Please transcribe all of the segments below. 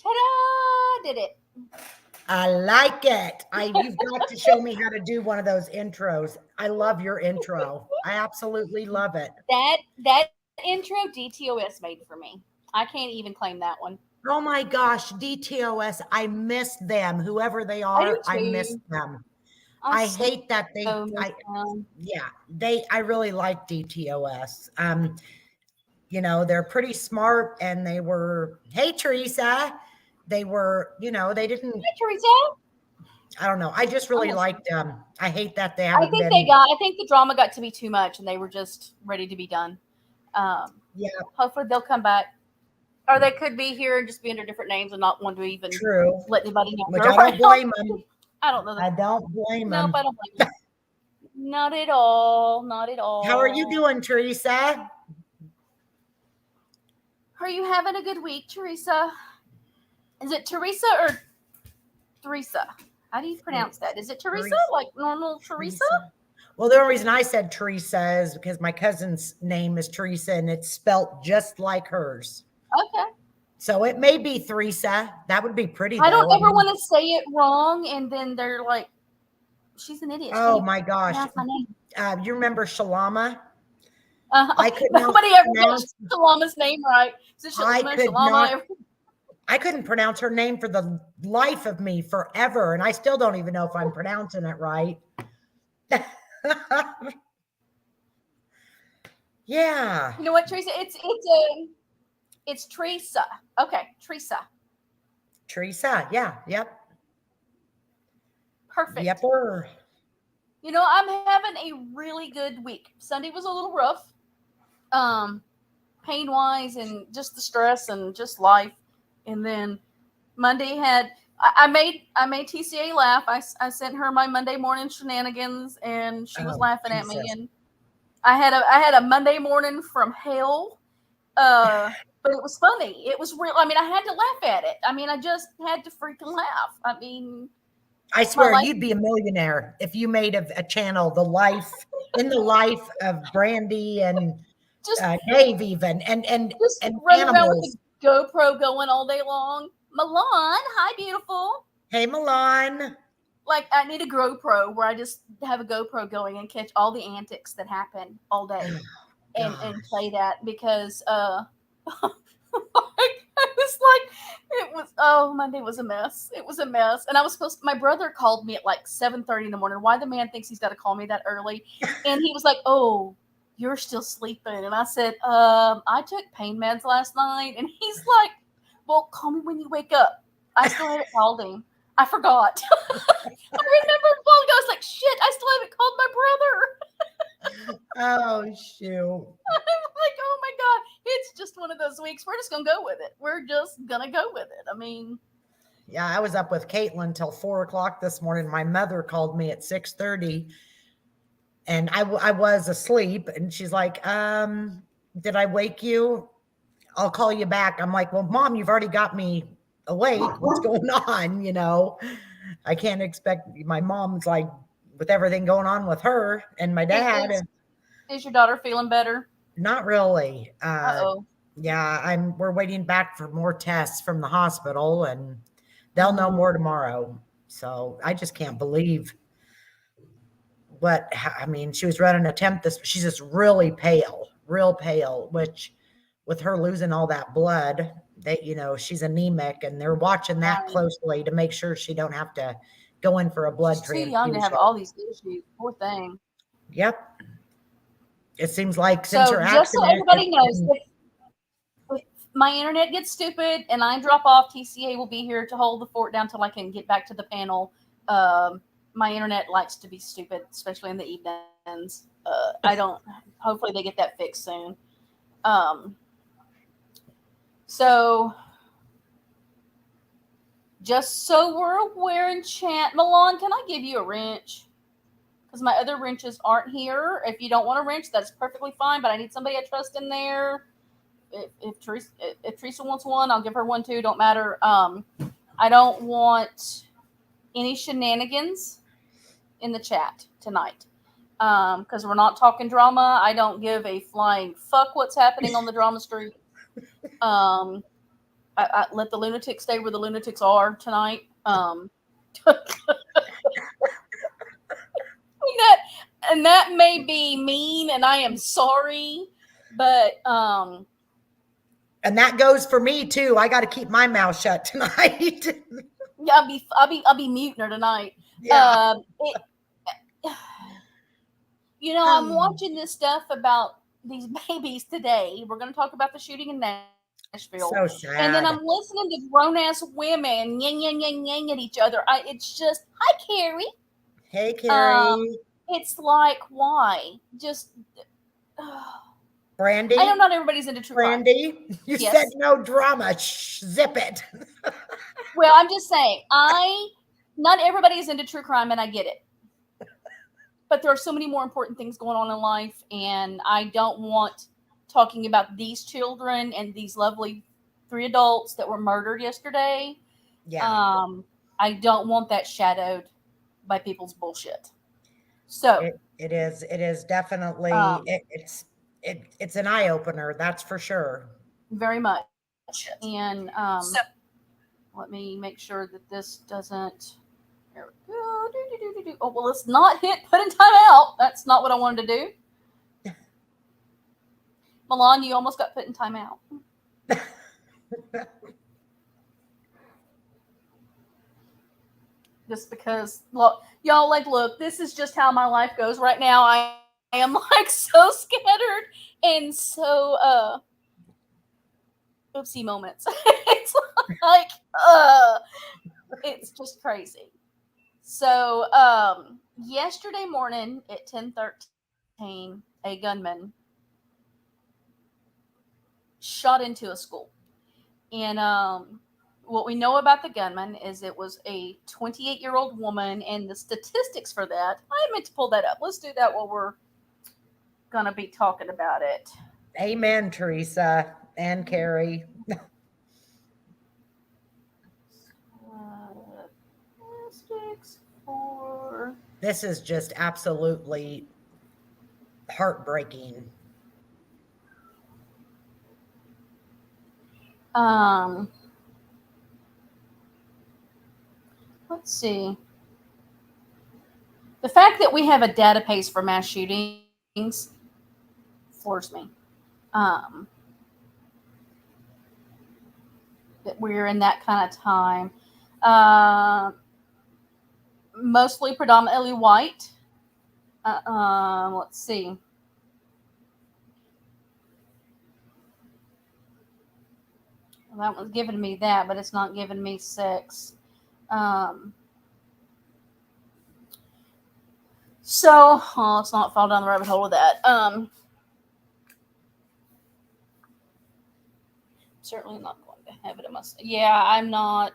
Ta-da! Did it. I like it. You've got to show me how to do one of those intros. I love your intro. I absolutely love it. That intro DTOS made for me. I can't even claim that one. Oh my gosh, DTOS. I miss them. Whoever they are, I miss them. I hate that I really like DTOS. You know, they're pretty smart, and they were, hey Teresa, they were, you know, they didn't. Hey Teresa. I don't know. I just really liked them. I hate that they haven't been. I think the drama got to be too much, and they were just ready to be done. Yeah. Hopefully they'll come back. Or they could be here and just be under different names and not want to even let anybody know. Which I don't blame them. I don't know. I don't blame them. Nope, I don't blame them. Not at all. Not at all. How are you doing, Teresa? Are you having a good week, Teresa? Is it Teresa or Teresa? How do you pronounce that? Is it Teresa? Like normal Teresa? Well, the only reason I said Teresa is because my cousin's name is Teresa, and it's spelt just like hers. Okay. So it may be Teresa. That would be pretty. I don't ever want to say it wrong, and then they're like, she's an idiot. Oh my gosh. My name. You remember Shalama? I couldn't. Nobody ever pronounced Shalama's name right. I couldn't pronounce her name for the life of me forever, and I still don't even know if I'm pronouncing it right. Yeah. You know what, Teresa? It's Teresa. Okay, Teresa. Teresa, yeah, yep. Perfect. Yepper. You know, I'm having a really good week. Sunday was a little rough, pain-wise, and just the stress and just life. And then Monday I made TCA laugh. I sent her my Monday morning shenanigans, and she was laughing at me. And I had a Monday morning from hell. But it was funny. It was real. I mean, I had to laugh at it. I mean, I just had to freaking laugh. I mean, I swear you'd be a millionaire if you made a channel, the life of Brandy and just Dave, even and run around with the GoPro going all day long. Milan, hi, beautiful. Hey, Milan. Like, I need a GoPro where I just have a GoPro going and catch all the antics that happen all day, and play that because Monday was a mess. It was a mess. And my brother called me at like 7:30 in the morning. Why the man thinks he's got to call me that early? And he was like, oh, you're still sleeping. And I said, I took pain meds last night. And he's like, well, call me when you wake up. I still haven't called him. I forgot. I remember a while ago, I was like, shit, I still haven't called my brother. Oh, shoot. I'm like, oh my God, it's just one of those weeks. We're just going to go with it. We're just going to go with it. I mean. Yeah, I was up with Caitlin till 4:00 this morning. My mother called me at 6:30 and I was asleep, and she's like, did I wake you? I'll call you back. I'm like, well, Mom, you've already got me awake. What's going on? You know, I can't expect. My mom's like, with everything going on with her and my dad. Is your daughter feeling better? Not really. Uh-oh. Yeah, we're waiting back for more tests from the hospital, and they'll know more tomorrow. So I just can't believe she was running a temp she's just real pale, which with her losing all that blood, They, she's anemic, and they're watching that Right. closely to make sure she don't have to go in for a blood She's too young to have transfusion. all these issues. Poor thing. Yep. It seems like since So her just so accident, everybody it's knows, been, if my internet gets stupid and I drop off, TCA will be here to hold the fort down till I can get back to the panel. My internet likes to be stupid, especially in the evenings. I don't. Hopefully, they get that fixed soon. Um, so just so we're aware in chat, Milan, can I give you a wrench? Because my other wrenches aren't here. If you don't want a wrench, that's perfectly fine. But I need somebody I trust in there. If Teresa wants one, I'll give her one too. Don't matter. I don't want any shenanigans in the chat tonight. Because we're not talking drama. I don't give a flying fuck what's happening on the drama street. I let the lunatics stay where the lunatics are tonight. That may be mean, and I am sorry, but and that goes for me too. I got to keep my mouth shut tonight. yeah, I'll be muting her tonight. Yeah. I'm watching this stuff about these babies today. We're going to talk about the shooting in Nashville, So sad. and then I'm listening to grown ass women yang yang yang yang at each other. It's just, hi Carrie. Hey Carrie. It's like, why? Just Brandy. I know not everybody's into true crime. Brandy, you Yes. said no drama. Shh, zip it. Well, I'm just saying, not everybody is into true crime, and I get it. But there are so many more important things going on in life, and I don't want talking about these children and these lovely 3 adults that were murdered yesterday. Yeah. I don't want that shadowed by people's bullshit. So it is definitely it's an eye opener, that's for sure. Very much. And let me make sure that this doesn't. There we go. Oh, well, let's not hit put in timeout. That's not what I wanted to do. Milan, you almost got put in timeout. Just because, look, y'all, look, this is just how my life goes right now. I am so scattered and so oopsie moments. It's like it's just crazy. So yesterday morning at 10:13, a gunman shot into a school. And what we know about the gunman is it was a 28-year-old woman, and the statistics for that, I meant to pull that up. Let's do that while we're going to be talking about it. Amen, Teresa and Carrie. This is just absolutely heartbreaking. Let's see. The fact that we have a database for mass shootings floors me. That we're in that kind of time. Mostly predominantly white. Let's see. Well, that one's giving me that, but it's not giving me sex. So let's not fall down the rabbit hole with that. Certainly not going to have it in my. Yeah, I'm not.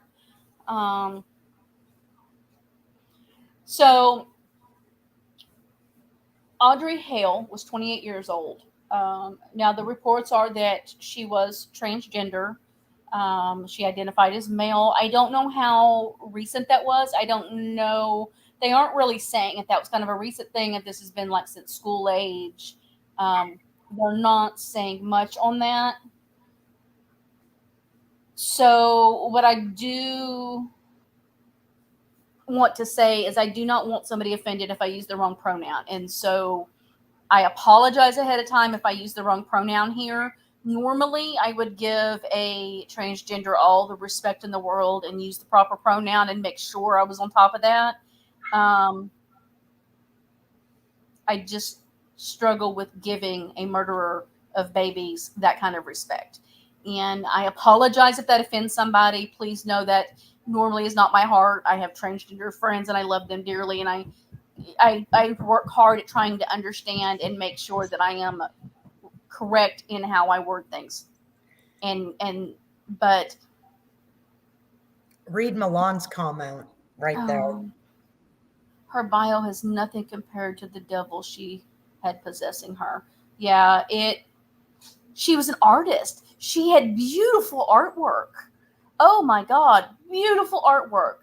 So Audrey Hale was 28 years old. Now the reports are that she was transgender. She identified as male. I don't know how recent that was. I don't know. They aren't really saying if that was kind of a recent thing, if this has been since school age. They're not saying much on that. So what I do want to say is I do not want somebody offended if I use the wrong pronoun. And so I apologize ahead of time if I use the wrong pronoun here, Normally, I would give a transgender all the respect in the world and use the proper pronoun and make sure I was on top of that. Um, I just struggle with giving a murderer of babies that kind of respect. And I apologize if that offends somebody. Please know that normally is not my heart. I have transgender friends and I love them dearly, and I work hard at trying to understand and make sure that I am correct in how I word things. But Read Milan's comment right there. Her bio has nothing compared to the devil she had possessing her. Yeah, she was an artist. She had beautiful artwork. Oh my God, beautiful artwork.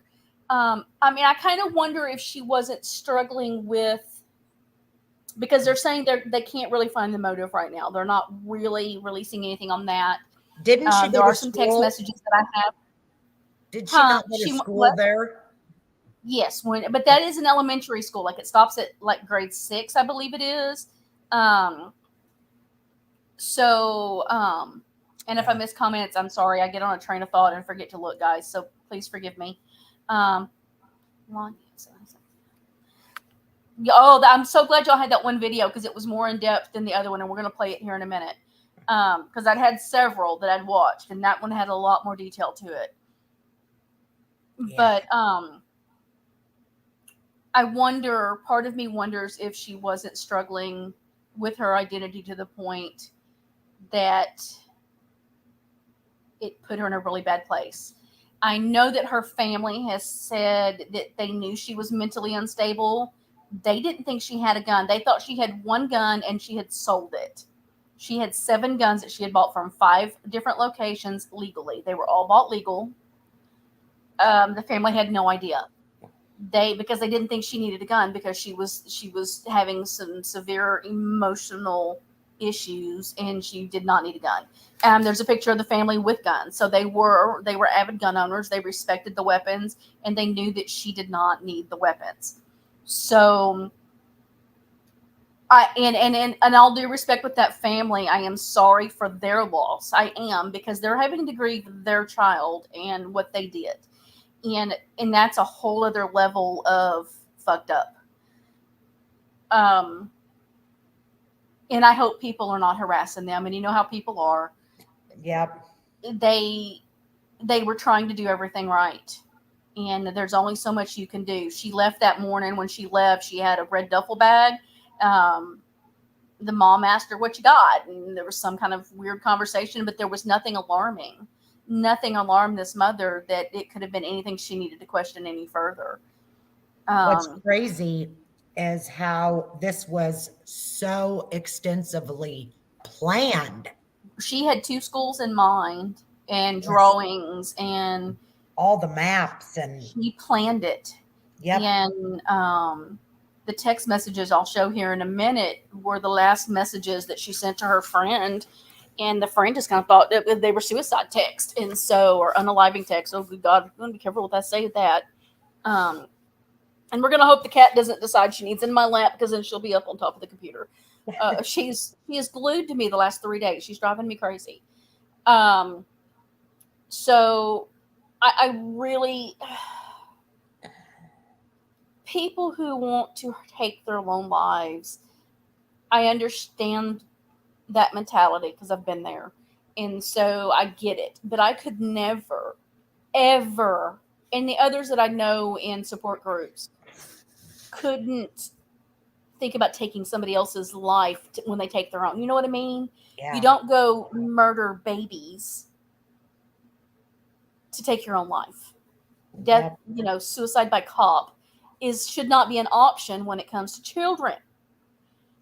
I mean, I kind of wonder if she wasn't struggling with, because they're saying they can't really find the motive right now. They're not really releasing anything on that. Didn't she There go are to some school? text messages that I have. Did she not go to school What? there? Yes, but that is an elementary school. Like, it stops at like grade 6, I believe it is. And if I miss comments, I'm sorry. I get on a train of thought and forget to look, guys. So please forgive me. I'm so glad y'all had that one video, because it was more in depth than the other one, and we're gonna play it here in a minute. Because I'd had several that I'd watched, and that one had a lot more detail to it. Yeah. But part of me wonders if she wasn't struggling with her identity to the point that it put her in a really bad place. I know that her family has said that they knew she was mentally unstable. They didn't think she had a gun. They thought she had one gun and she had sold it. She had 7 guns that she had bought from 5 different locations legally. They were all bought legal. The family had no idea. Because they didn't think she needed a gun, because she was having some severe emotional issues, and she did not need a gun. There's a picture of the family with guns, so they were avid gun owners. They respected the weapons, and they knew that she did not need the weapons. So, in all due respect with that family, I am sorry for their loss. I am, because they're having to grieve their child and what they did. And that's a whole other level of fucked up. And I hope people are not harassing them. And you know how people are. Yep. They were trying to do everything right. And there's only so much you can do. She left that morning. When she left, she had a red duffel bag. The mom asked her, "What you got?" And there was some kind of weird conversation, but there was nothing alarming. Nothing alarmed this mother that it could have been anything she needed to question any further. What's crazy is how this was so extensively planned. She had 2 schools in mind, and drawings, and all the maps, and she planned it. Yep. And the text messages I'll show here in a minute were the last messages that she sent to her friend. And the friend just kind of thought that they were suicide texts, or unaliving texts. Oh, good God, I'm going to be careful what I say that. And we're going to hope the cat doesn't decide she needs in my lap, because then she'll be up on top of the computer. She is glued to me the last 3 days. She's driving me crazy. So I really, people who want to take their own lives, I understand that mentality, because I've been there. And so I get it. But I could never, ever, and the others that I know in support groups, couldn't think about taking somebody else's life when they take their own. You know what I mean? Yeah. You don't go murder babies to take your own life. Death, suicide by cop should not be an option when it comes to children.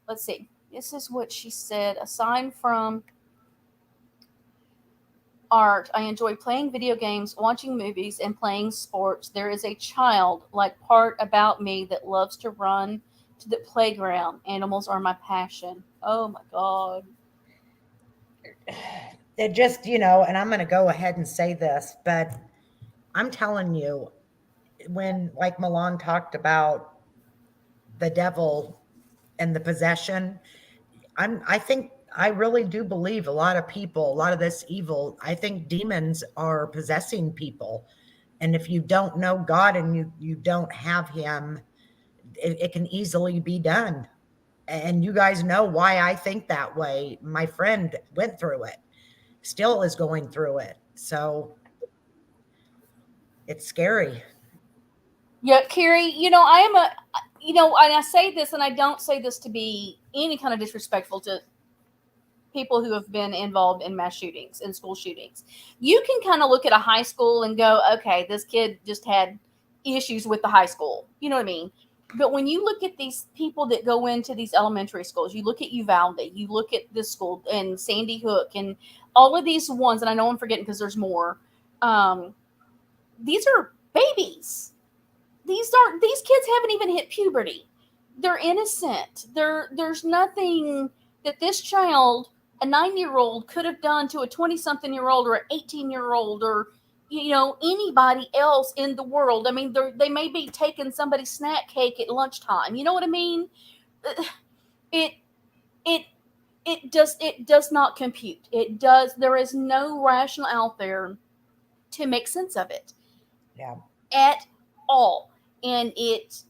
Let's see. This is what she said. Aside from art, I enjoy playing video games, watching movies, and playing sports. There is a childlike part about me that loves to run to the playground. Animals are my passion. Oh my God. It just, and I'm going to go ahead and say this, but I'm telling you, when, like Milan talked about the devil and the possession, I think I really do believe a lot of people, a lot of this evil, I think demons are possessing people. And if you don't know God and you don't have him, it can easily be done. And you guys know why I think that way. My friend went through it, still is going through it. So it's scary. Yeah, Carrie, I am and I say this, and I don't say this to be any kind of disrespectful to people who have been involved in mass shootings and school shootings. You can kind of look at a high school and go, okay, this kid just had issues with the high school. You know what I mean? But when you look at these people that go into these elementary schools, you look at Uvalde, you look at this school and Sandy Hook and all of these ones, and I know I'm forgetting because there's more. These are babies. These kids haven't even hit puberty. They're innocent. There's nothing that this child, a 9-year-old, could have done to a 20-something-year-old or an 18-year-old or anybody else in the world. I mean, they may be taking somebody's snack cake at lunchtime. You know what I mean? It it it does not compute. It does. There is no rational out there to make sense of it. Yeah. At all. And it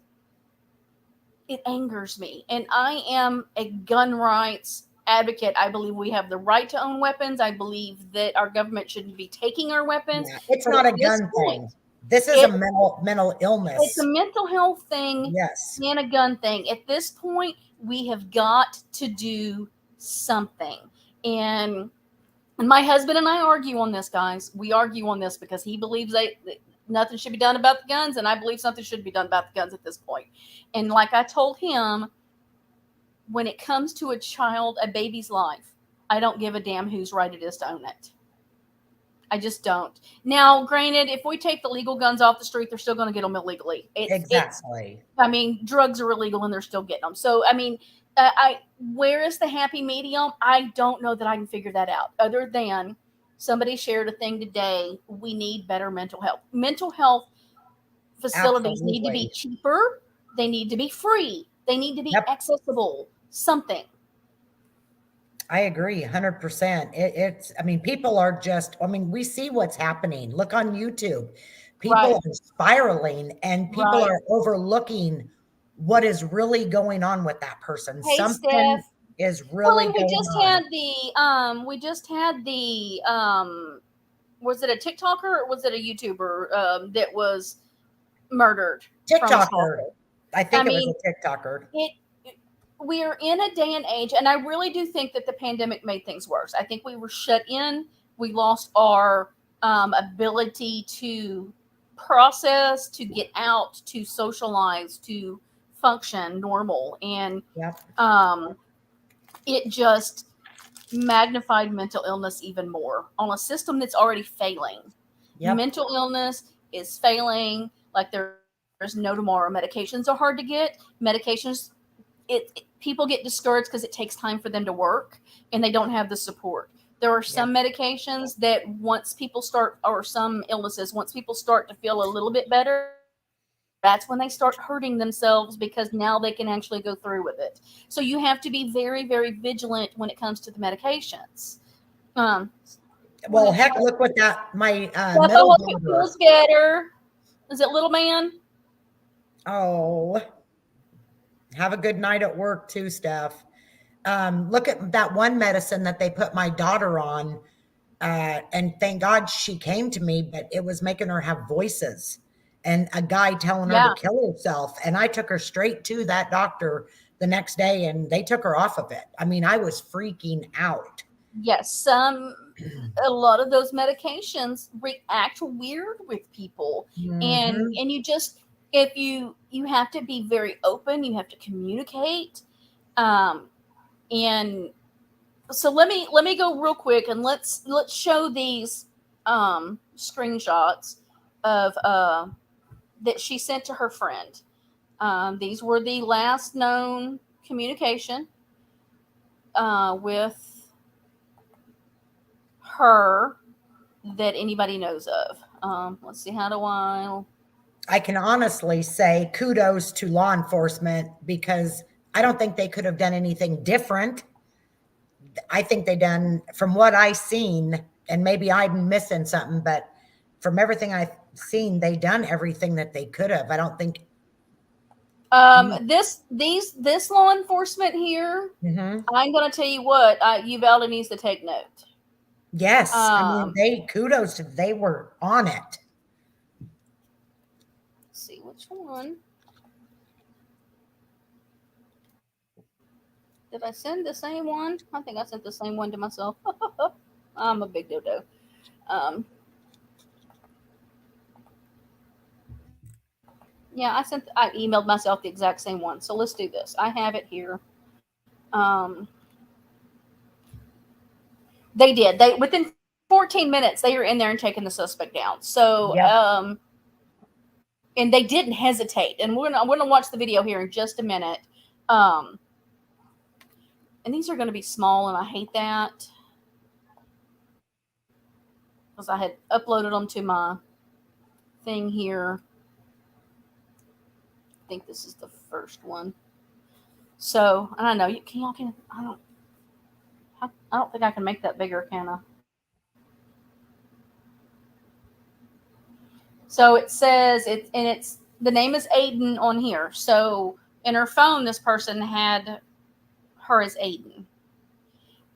angers me. And I am a gun rights advocate. I believe we have the right to own weapons. I believe that our government shouldn't be taking our weapons. Yeah. It's not a gun thing. This is a mental illness. It's a mental health thing. Yes. And a gun thing. At this point, we have got to do something. And my husband and I argue on this, guys. We argue on this because he believes that nothing should be done about the guns, and I believe something should be done about the guns at this point. And like I told him, when it comes to a child, a baby's life, I don't give a damn whose right it is to own it. I just don't. Now, granted, if we take the legal guns off the street, they're still going to get them illegally. Exactly. Drugs are illegal, and they're still getting them. So, where is the happy medium? I don't know that I can figure that out, other than somebody shared a thing today. We need better mental health. Mental health facilities need to be cheaper. They need to be free. They need to be accessible. Something. I agree 100%. People are just, we see what's happening. Look on YouTube. People are spiraling and people are overlooking what is really going on with that person. Hey, something Steph. Is really we just had the was it a TikToker or was it a YouTuber that was murdered? TikToker. I think it was a TikToker. We are in a day and age, and I really do think that the pandemic made things worse. I think we were shut in. We lost our ability to process, to get out, to socialize, to function normal. And it just magnified mental illness even more on a system that's already failing. Mental illness is failing like there's no tomorrow. Medications are hard to get. Medications, people get discouraged because it takes time for them to work and they don't have the support. There are some medications that once people start, or some illnesses, once people start to feel a little bit better, that's when they start hurting themselves because now they can actually go through with it. So you have to be very, very vigilant when it comes to the medications. Well, heck, look what that, my middle hope it feels better. Is it little man? Oh, have a good night at work too, Steph. Look at that one medicine that they put my daughter on. And thank God she came to me, but it was making her have voices. And a guy telling her to kill herself. And I took her straight to that doctor the next day and they took her off of it. I was freaking out. Yes. A lot of those medications react weird with people. Mm-hmm. And you just, if you have to be very open, you have to communicate. And so let me go real quick and let's show these screenshots of that she sent to her friend. These were the last known communication with her that anybody knows of. Let's see, how do I can honestly say kudos to law enforcement because I don't think they could have done anything different. I think they done, from what I seen, and maybe I'm missing something, but from everything I've seen, they done everything that they could have. I don't think. This law enforcement here, Mm-hmm. I'm going to tell you what, Uvalde needs to take note. Yes, I mean, Um, they kudos to, they were on it. let's see which one. Did I send the same one? I think I sent the same one to myself. I'm a big dodo. Um, yeah, I emailed myself the exact same one. So let's do this. I have it here. Um, they did. They within 14 minutes they were in there and taking the suspect down. So Yep. and they didn't hesitate. And we're gonna watch the video here in just a minute. Um, and these are going to be small, and I hate that because I had uploaded them to my thing here. I think this is the first one. So I don't know. I don't think I can make that bigger, can I? So it says it's the name is Aiden on here. So in her phone, this person had her as Aiden.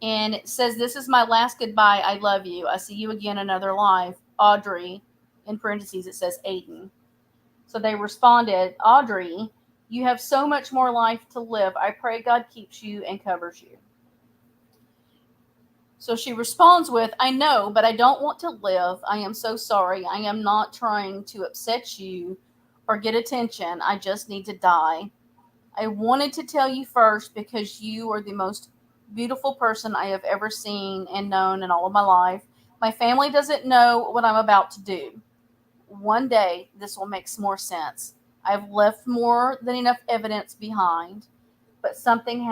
And it says, "This is my last goodbye. I love you. I see you again another life. Audrey," in parentheses, it says Aiden. So they responded, "Audrey, you have so much more life to live. I pray God keeps you and covers you." So she responds with, "I know, but I don't want to live. I am so sorry. I am not trying to upset you or get attention. I just need to die. I wanted to tell you first because you are the most beautiful person I have ever seen and known in all of my life. My family doesn't know what I'm about to do. One day, this will make more sense. I've left more than enough evidence behind, but something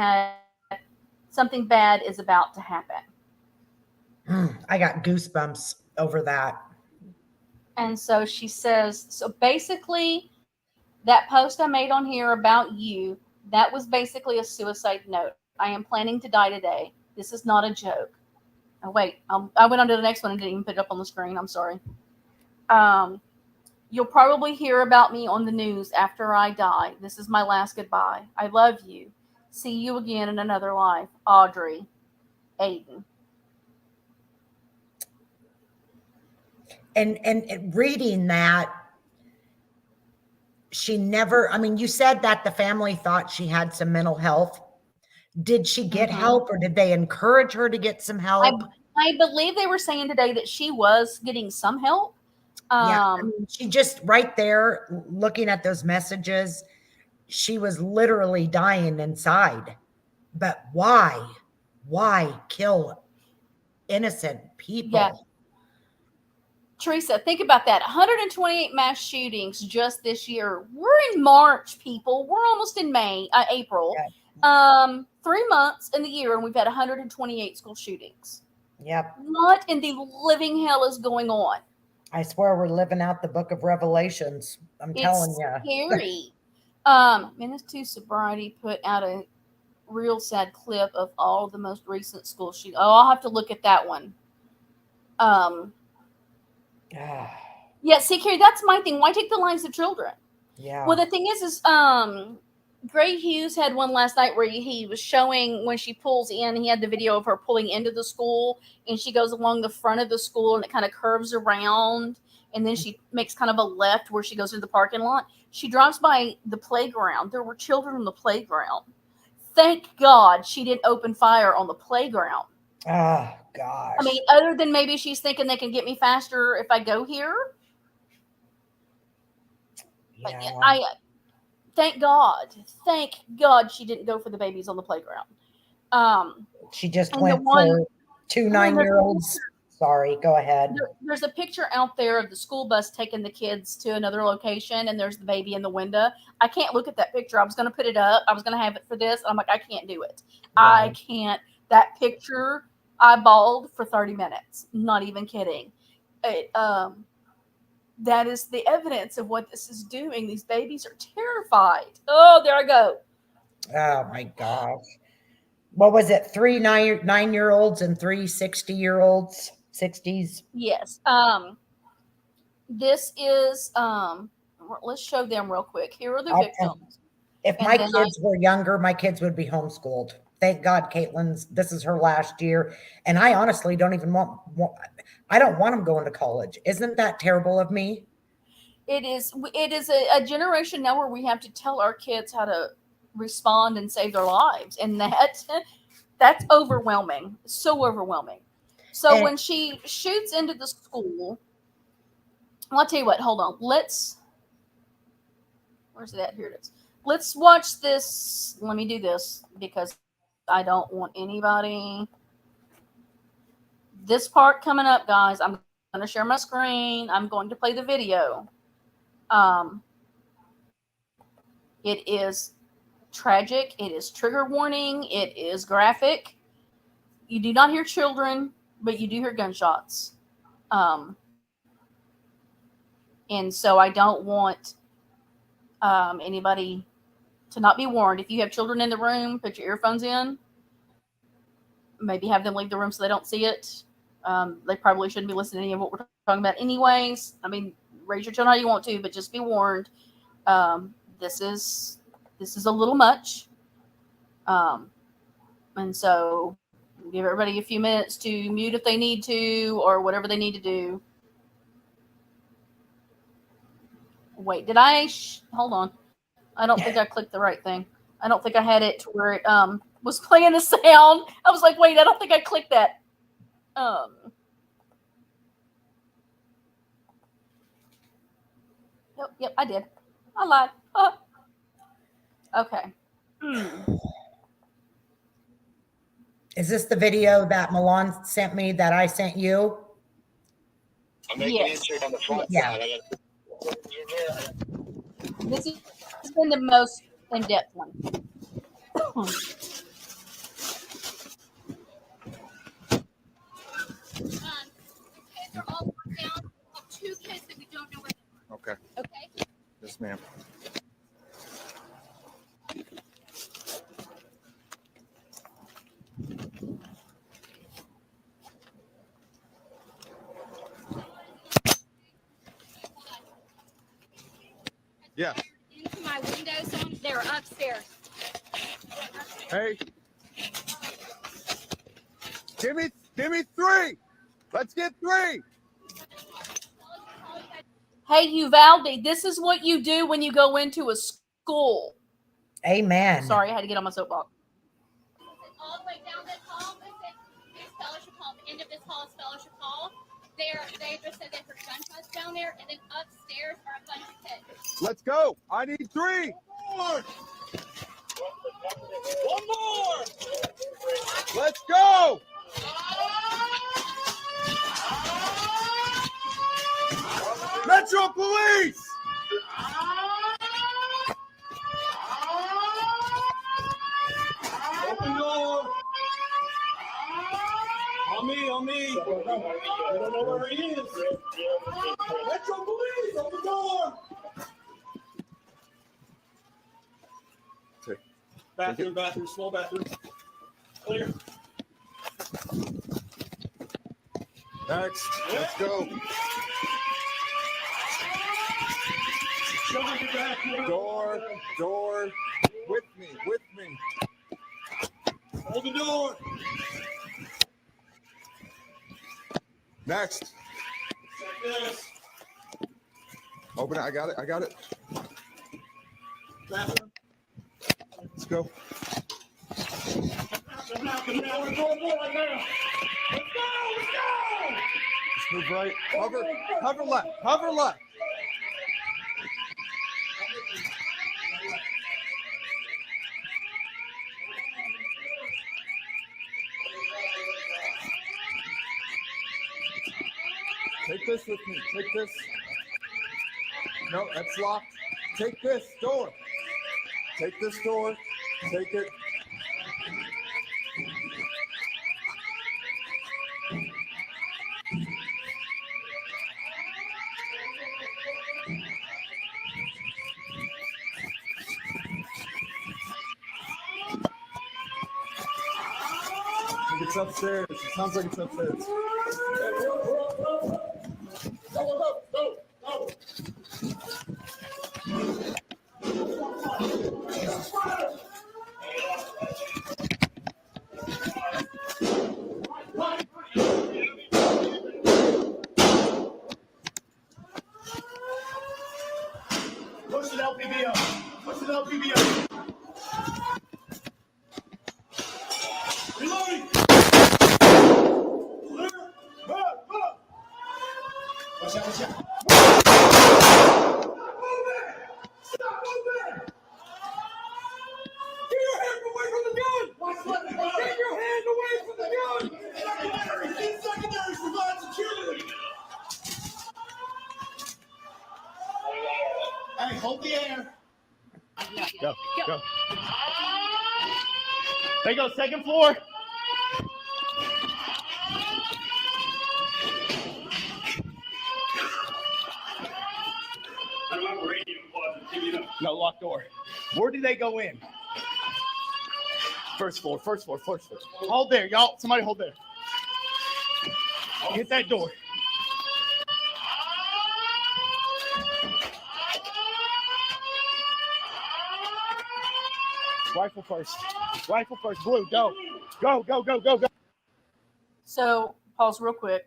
bad is about to happen." I got goosebumps over that. And so she says, so basically, that post I made on here about you, that was basically a suicide note. I am planning to die today. This is not a joke. Oh, wait, I went on to the next one and didn't even put it up on the screen. I'm sorry. Um, You'll probably hear about me on the news after I die. This is my last goodbye. I love you. See you again in another life. Audrey. Aiden. And reading that, she never, I mean, you said that the family thought she had some mental health. Did she get Mm-hmm. help, or did they encourage her to get some I, help? I believe they were saying today that she was getting some help. Yeah, I Um, mean, she just right there looking at those messages, she was literally dying inside. But why? Why kill innocent yeah. people? Teresa, think about that. 128 mass shootings just this year. We're in March, people. We're almost in April. Yeah. 3 months in the year, and we've had 128 school shootings. Yep. What in the living hell is going on? I swear we're living out the book of Revelations. I'm telling It's you. scary. Minutes to Sobriety put out a real sad clip of all the most recent school shootings. Oh, I'll have to look at that one. Um, yeah, see, Carrie, that's my thing. Why take the lives of children? Yeah. Well, the thing is Gray Hughes had one last night where he was showing when she pulls in. He had the video of her pulling into the school, and she goes along the front of the school, and it kind of curves around, and then she makes kind of a left where she goes into the parking lot. She drives by the playground. There were children on the playground. Thank God she didn't open fire on the playground. Oh I gosh. mean, other than maybe she's thinking they can get me faster if I go here. But Yeah. I thank God she didn't go for the babies on the playground. She just And the went one, for two and then 9-year-olds. Sorry, go ahead. there's a picture out there of the school bus taking the kids to another location, and there's the baby in the window. I can't look at that picture. I was going to put it up. I was going to have it for this. I'm like, I can't do it. Yeah. I can't. That picture, I bawled for 30 minutes. Not even kidding. It, that is the evidence of what this is doing. These babies are terrified. Oh, there I go. Oh my gosh. What was it? Three 9-year-olds and three 60-year-olds, 60s. Yes. This is let's show them real quick. Here are the victims. If And my then kids were younger, my kids would be homeschooled. Thank God this is her last year. And I honestly don't even I don't want them going to college. Isn't that terrible of me? it is a generation now where we have to tell our kids how to respond and save their lives. And that's overwhelming. So overwhelming. So And when she shoots into the school, well, I'll tell you what, hold on. Where's it at? Here it is. Let's watch this. Let me do this because I don't want anybody. This part coming up, guys. I'm going to share my screen. I'm going to play the video. It is tragic. It is trigger warning. It is graphic. You do not hear children, but you do hear gunshots. And so I don't want anybody to not be warned. If you have children in the room, put your earphones in. Maybe have them leave the room so they don't see it. They probably shouldn't be listening to any of what we're talking about anyways. I mean, raise your children how you want to, but just be warned. This is a little much. And so give everybody a few minutes to mute if they need to or whatever they need to do. Wait, did I? Hold on. I don't think I clicked the right thing. I don't think I had it to where it was playing the sound. I was like, wait, I don't think I clicked that. Yep, I did. I lied. Okay. Is this the video that Milan sent me that I sent you? I'm making entry on the front side. This has been the most in-depth one. Kids are all down. Two kids that we don't know where they are. Okay. Okay. Yes, ma'am. Yeah. Into my window, so they were upstairs. Hey. Give me 3. Let's get 3. Hey, Uvalde, this is what you do when you go into a school. Amen. Sorry, I had to get on my soapbox. All the way down this hall, it's Fellowship Hall. The end of this hall is Fellowship Hall. They just said they heard gunshots down there, and then upstairs are a bunch of kids. Let's go. I need 3. One more. Let's go. Metro Police. Open door. On me. I don't know where he is. Metro Police, open the door. Okay. Bathroom, small bathroom. Clear. Next, let's go. Door. With me. Hold the door. Next. Check this. Open it. I got it. Bathroom. Let's go. Come now. We're going right now. Let's go. Let's move right. Hover left. Take this with me. Take this. No, that's locked. Take this door. Take this door. Take it. It's upstairs. It sounds like it's upstairs. Push it LPB up. Push it LPB up. Reloading. Clear. Move. Watch out, watch out. Stop moving. Stop moving. Get your hands away from the gun. Watch what? Get your hands away from the gun. Secondary. Get secondary. Provide security. Hey, hold the air. Go, go. There you go, second floor. No, locked door. Where did they go in? First floor, first floor, first floor. Hold there, y'all. Somebody hold there. Hit that door. Rifle first. Rifle first. Blue, go. Go, go, go, go, go. So, pause real quick.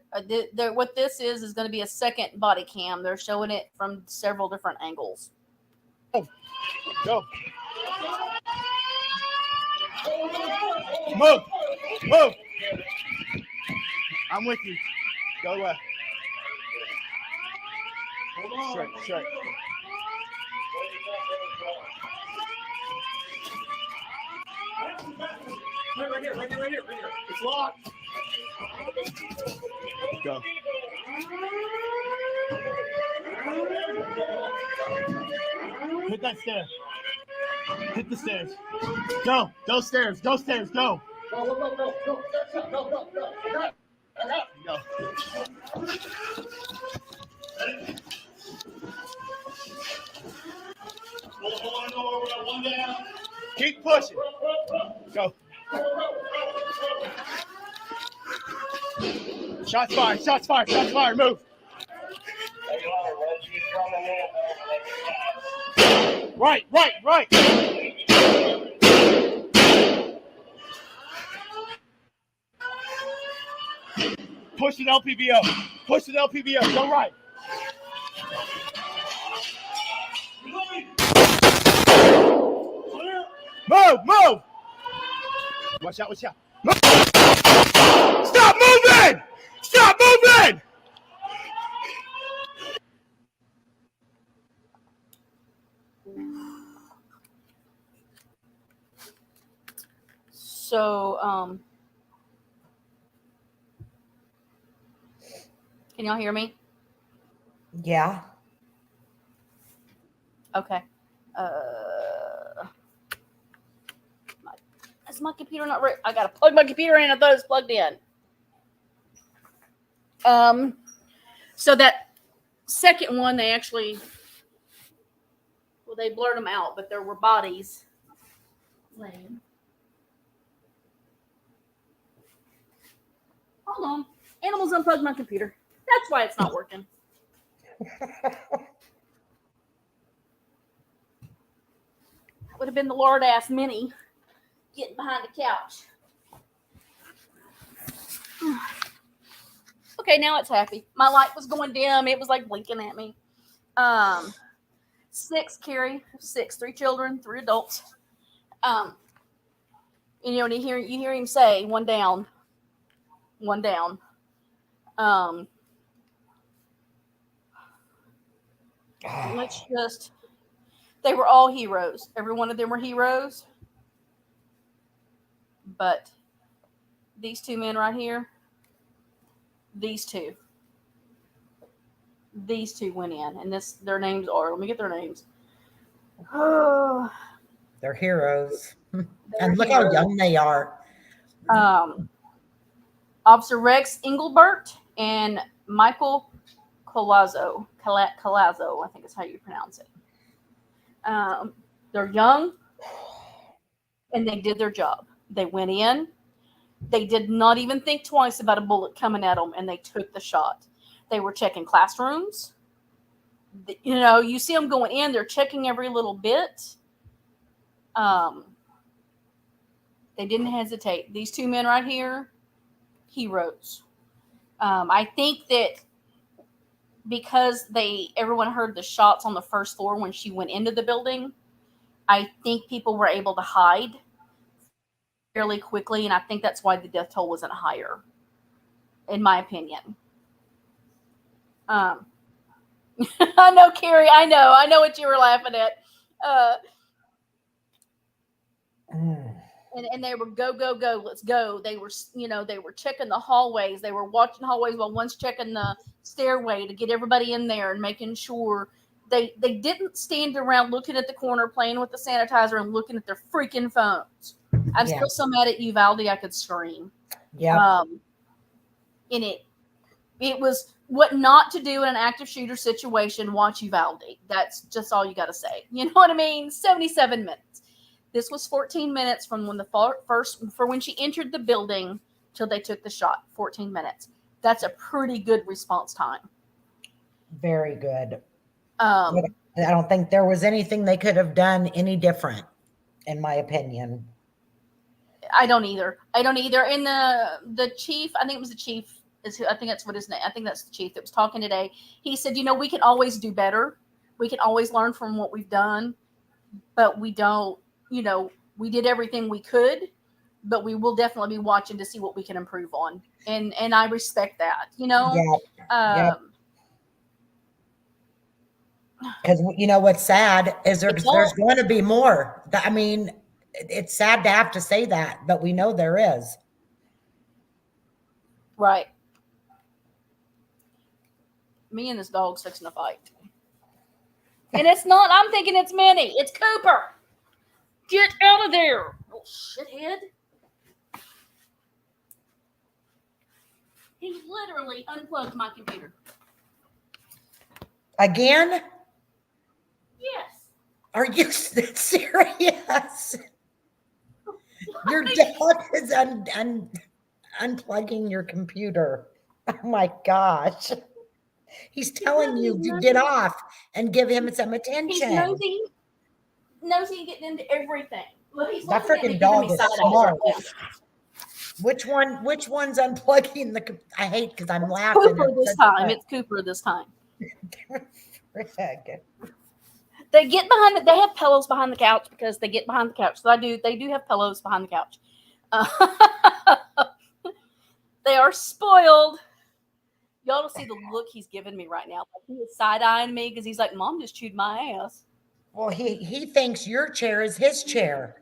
What this is going to be a second body cam. They're showing it from several different angles. Go. Go. Move. Move. I'm with you. Go left. Straight, straight. Right here, right here, right here, right here. It's locked. Go. Hit that stair. Hit the stairs. Go. Go stairs. Go stairs. Go. Go, go, go, go, go, go, go, go, go. Go. Hold on, we got one down. Keep pushing. Go. Shots fired, shots fired, shots fired, move. Right, right, right. Push it LPBO. Push it LPBO. Go right. Move, move. Watch out, watch out. Move. Stop moving! Stop moving! So, can y'all hear me? Yeah. Okay. Is my computer not right? I gotta plug my computer in. I thought it was plugged in. So that second one, they actually, well, they blurred them out, but there were bodies laying. Hold on. Animals unplugged my computer. That's why it's not working. That would have been the Lord ass Minnie getting behind the couch. Okay, now it's happy. My light was going dim. It was like blinking at me. 6, Carrie. 6, 3 children, 3 adults. You know, you hear him say, one down. One down. Let's just, they were all heroes. Every one of them were heroes. But these 2 men right here, these two went in, and their names are, let me get their names. They're heroes. And look how young they are. Officer Rex Engelbert and Michael Colazzo, I think is how you pronounce it. They're young, and they did their job. They went in. They did not even think twice about a bullet coming at them, and they took the shot. They were checking classrooms. You know, you see them going in, they're checking every little bit. They didn't hesitate. These two men right here, heroes. I think that because everyone heard the shots on the first floor when she went into the building, I think people were able to hide fairly quickly, and I think that's why the death toll wasn't higher, in my opinion. I know, Carrie. I know what you were laughing at. And they were go, let's go. They were, they were checking the hallways. They were watching hallways while one's checking the stairway to get everybody in there and making sure they didn't stand around looking at the corner, playing with the sanitizer and looking at their freaking phones. I'm still so mad at Uvalde, I could scream. Yeah. And it was what not to do in an active shooter situation. Watch Uvalde. That's just all you got to say. You know what I mean? 77 minutes. This was 14 minutes from when when she entered the building till they took the shot. 14 minutes. That's a pretty good response time. Very good. I don't think there was anything they could have done any different, in my opinion. I don't either. And the chief, I think it was the chief, I think that's what his name. I think that's the chief that was talking today. He said, we can always do better. We can always learn from what we've done, but we don't. We did everything we could, but we will definitely be watching to see what we can improve on. And I respect that, Yeah. Because, what's sad is there's going to be more. I mean, it's sad to have to say that, but we know there is. Right. Me and this dog's fixing a fight. And it's not, I'm thinking it's Minnie. It's Cooper. Get out of there, little shithead. He literally unplugged my computer. Again? Yes. Are you serious? Your dog is unplugging your computer. Oh my gosh. He's telling you to get off and give him some attention. He's nosy getting into everything. Well, that freaking dog is smart. Which one's unplugging the? I hate because I'm laughing. Cooper this time. It's Cooper this time. They get behind it. They have pillows behind the couch because they get behind the couch. So they do have pillows behind the couch. They are spoiled. Y'all don't see the look he's giving me right now. Like he is side-eyeing me because he's like, Mom just chewed my ass. Well, he thinks your chair is his chair.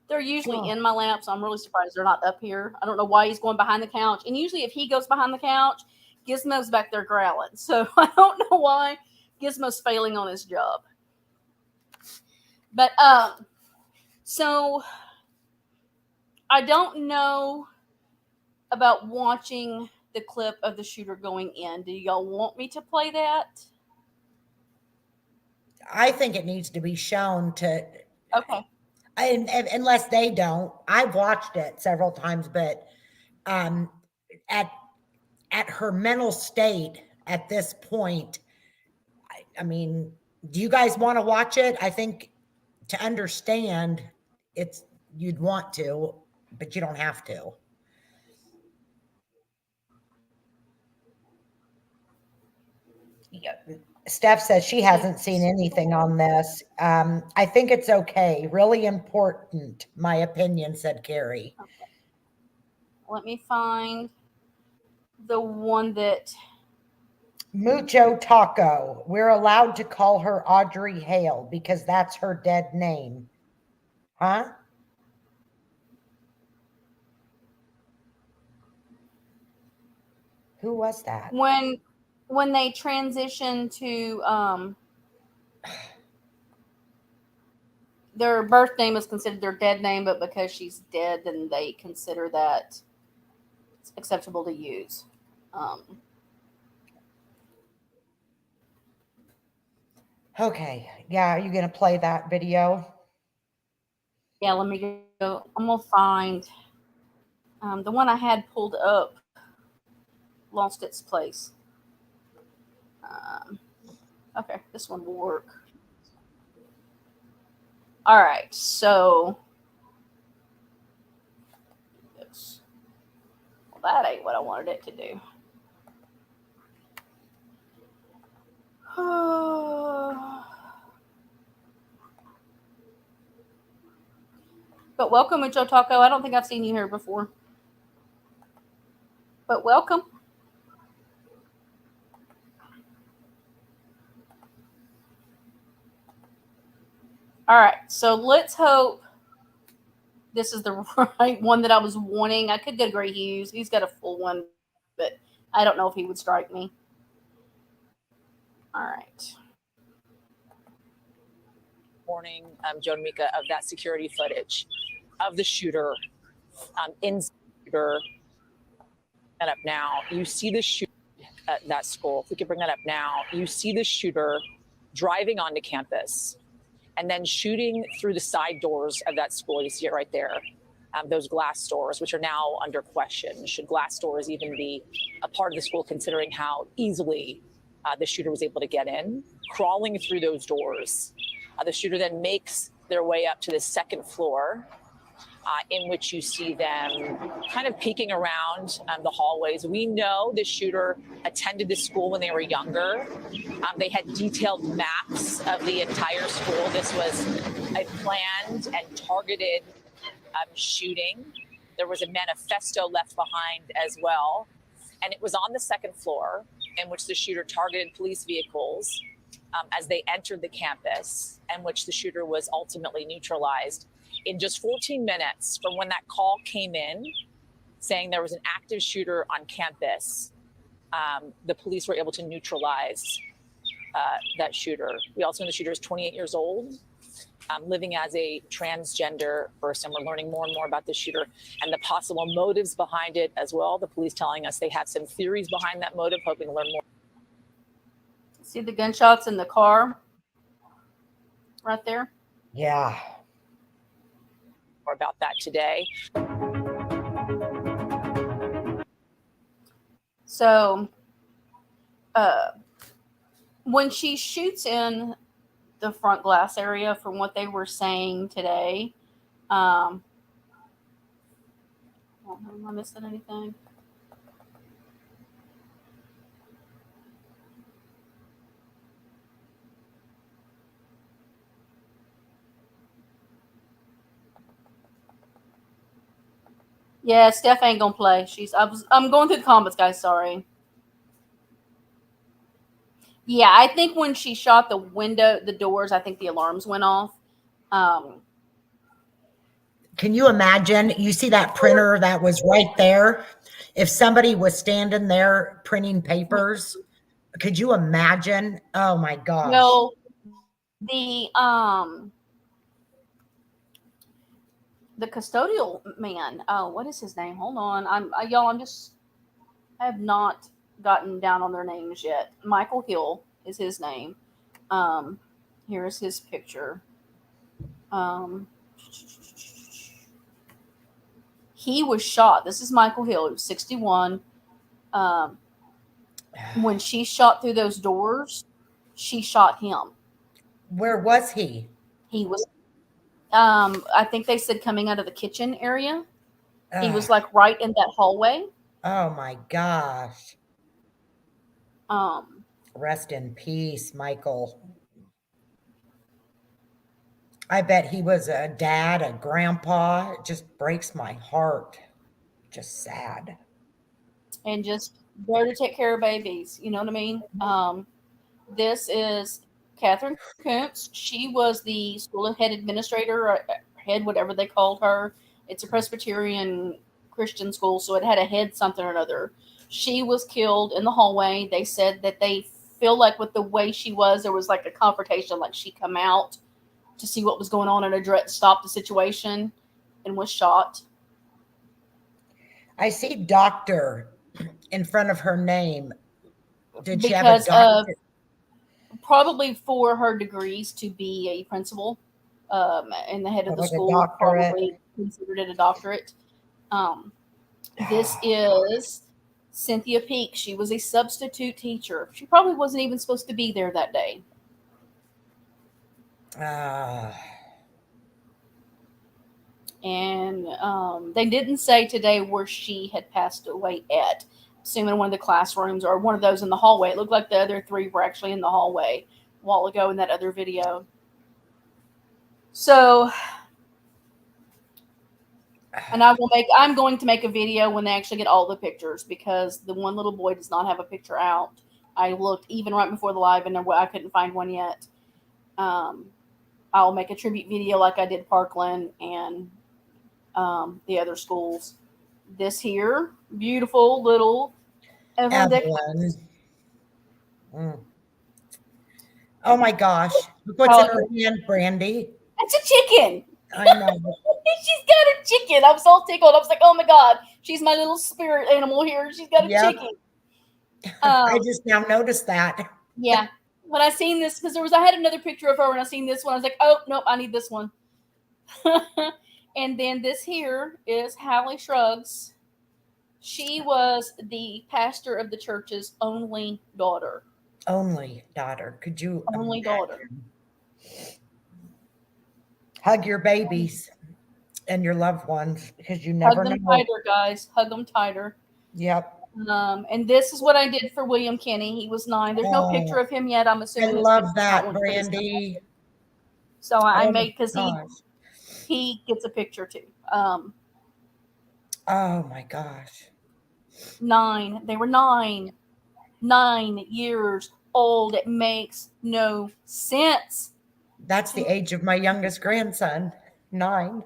They're usually in my lap, so I'm really surprised they're not up here. I don't know why he's going behind the couch. And usually if he goes behind the couch, Gizmo's back there growling. So I don't know why Gizmo's failing on his job. But, so I don't know about watching the clip of the shooter going in. Do y'all want me to play that? I think it needs to be shown to. Okay. And unless they don't, I've watched it several times, but at her mental state at this point, I mean, do you guys want to watch it? I think to understand you'd want to, but you don't have to. Yeah. Steph says she hasn't seen anything on this. I think it's okay. Really important, my opinion, said Carrie. Okay. Let me find the one that. Mucho Taco. We're allowed to call her Audrey Hale because that's her dead name. Huh? Who was that? When they transition to their birth name is considered their dead name, but because she's dead, then they consider that acceptable to use. Okay. Yeah, are you going to play that video? Yeah, let me go. I'm gonna find the one I had pulled up. Lost its place. Okay, this one will work. All right, so this. Well, that ain't what I wanted it to do. But welcome, Mucho Taco. I don't think I've seen you here before. But welcome. All right, so let's hope this is the right one that I was wanting. I could get a Gray Hughes. He's got a full one, but I don't know if he would strike me. All right. Morning, Joe and Mika, of that security footage of the shooter in shooter. That up now. You see the shooter at that school. If we could bring that up now, you see the shooter driving onto campus and then shooting through the side doors of that school. You see it right there. Those glass doors, which are now under question. Should glass doors even be a part of the school, considering how easily the shooter was able to get in, crawling through those doors? The shooter then makes their way up to the second floor, in which you see them kind of peeking around the hallways. We know the shooter attended the school when they were younger. They had detailed maps of the entire school. This was a planned and targeted shooting. There was a manifesto left behind as well. And it was on the second floor, in which the shooter targeted police vehicles as they entered the campus, and which the shooter was ultimately neutralized. In just 14 minutes from when that call came in saying there was an active shooter on campus, the police were able to neutralize that shooter. We also know the shooter is 28 years old, living as a transgender person. We're learning more and more about the shooter and the possible motives behind it as well. The police telling us they have some theories behind that motive, hoping to learn more. See the gunshots in the car right there? Yeah. More about that today. So when she shoots in the front glass area, from what they were saying today, am I missing anything? Yeah, Steph ain't gonna play. I'm going through the comments, guys. Sorry. Yeah, I think when she shot the doors, I think the alarms went off. Can you imagine? You see that printer that was right there? If somebody was standing there printing papers, could you imagine? Oh my gosh. No, the custodial man. Oh, what is his name? Hold on. I have not gotten down on their names yet. Michael Hill is his name. Here is his picture. He was shot. This is Michael Hill. He was 61. When she shot through those doors, she shot him. Where was he? He was, I think they said coming out of the kitchen area. He was like right in that hallway. Oh my gosh. Rest in peace, Michael. I bet he was a dad, a grandpa. It just breaks my heart. Just sad. And just there to take care of babies. You know what I mean? This is Catherine Kuntz. She was the school head administrator, or head, whatever they called her. It's a Presbyterian Christian school, so it had a head something or another. She was killed in the hallway. They said that they feel like with the way she was, there was like a confrontation, like she come out to see what was going on and stop the situation, and was shot. I see doctor in front of her name. Did she have a doctor? Probably for her degrees to be a principal and the head of the Like a school doctorate. probably considered it a doctorate. This is Cynthia Peak. She was a substitute teacher. She probably wasn't even supposed to be there that day. And they didn't say today where she had passed away at. Assuming one of the classrooms or one of those in the hallway. It looked like the other three were actually in the hallway a while ago in that other video. So, and I'm going to make a video when they actually get all the pictures, because the one little boy does not have a picture out. I looked even right before the live and I couldn't find one yet. I'll make a tribute video like I did Parkland and the other schools. This here, beautiful little Evelyn. Oh my gosh. Look what's in her hand, Brandy. That's a chicken. I know. She's got a chicken. I'm so tickled. I was like, oh my God, she's my little spirit animal here. She's got a chicken. I just now noticed that. Yeah. When I seen this, because I had another picture of her when I seen this one, I was like, oh, nope, I need this one. And then this here is Hallie Shrugs. She was the pastor of the church's only daughter. Only daughter. Could you? Only daughter. Hug your babies and your loved ones, because you never know. Hug them tighter, guys. Hug them tighter. Yep. And this is what I did for William Kenny. He was 9. There's no picture of him yet. I'm assuming. I love that, Brandy. So I made, because he gets a picture too. Oh my gosh. 9. They were 9 years old. It makes no sense. That's the age of my youngest grandson, 9.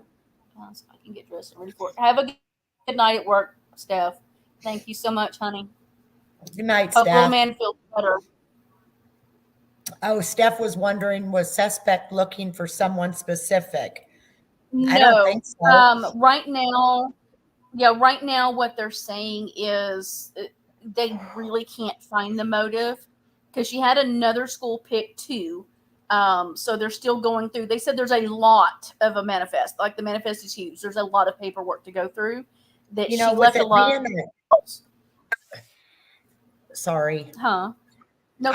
So I can get dressed and ready for it. Have a good night at work, Steph. Thank you so much, honey. Good night, Hope Steph. little man feels better. Oh, Steph was wondering, was suspect looking for someone specific? No. I don't think so. Right now, what they're saying is they really can't find the motive, because she had another school pick too. So they're still going through. They said there's a lot of a manifest. Like, the manifest is huge. There's a lot of paperwork to go through. That she left a lot. Sorry. Huh? No,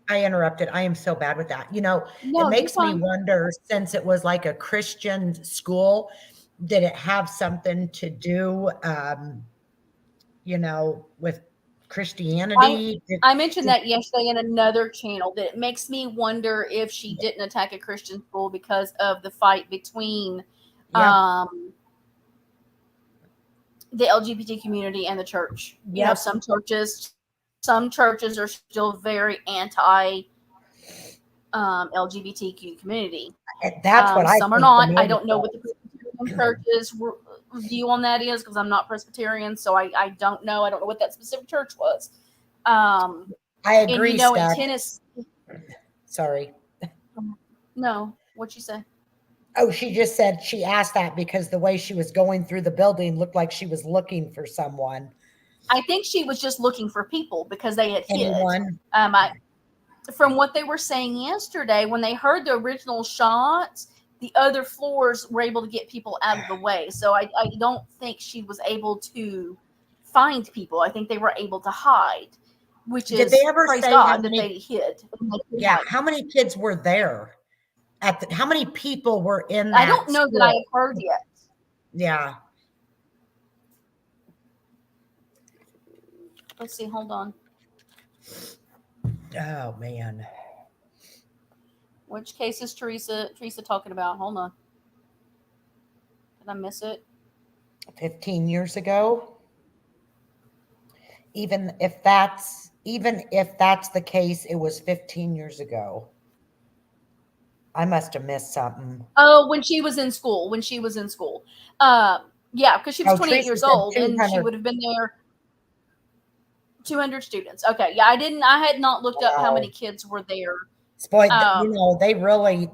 I interrupted. I am so bad with that. It makes me wonder, since it was like a Christian school, did it have something to do, with Christianity? I mentioned that yesterday in another channel, that it makes me wonder if she didn't attack a Christian school because of the fight between the LGBT community and the church. Some churches are still very anti LGBTQ community. That's what some are not. I don't know what the Presbyterian church's view on that is, because I'm not Presbyterian, so I don't know. I don't know what that specific church was. I agree. And, in Tennessee. Sorry. No, what'd you say? Oh, she just said she asked that because the way she was going through the building looked like she was looking for someone. I think she was just looking for people because they had hid. From what they were saying yesterday, when they heard the original shots, the other floors were able to get people out of the way. So I don't think she was able to find people. I think they were able to hide, which is, praise God, that they hid. Yeah, how many kids were there? How many people were in that? I don't know that I have heard yet. Yeah. Let's see. Hold on. Oh man. Which case is Teresa talking about? Hold on. Did I miss it? 15 years ago. Even if that's the case, it was 15 years ago. I must have missed something. Oh, when she was in school. Yeah, because she was 28 years old, and she would have been there. 200 students. Okay. Yeah, I had not looked up how many kids were there. Boy,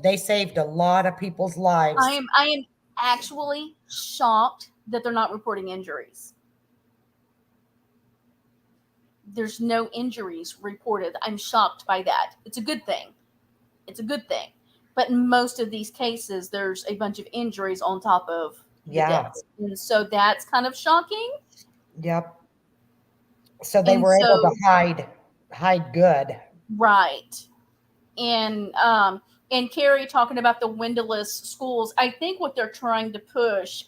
they saved a lot of people's lives. I am actually shocked that they're not reporting injuries. There's no injuries reported. I'm shocked by that. It's a good thing. But in most of these cases, there's a bunch of injuries on top of the Yeah. deaths. And so that's kind of shocking. Yep. So they And were able so, to hide good. right. And Carrie talking about the windowless schools, I think what they're trying to push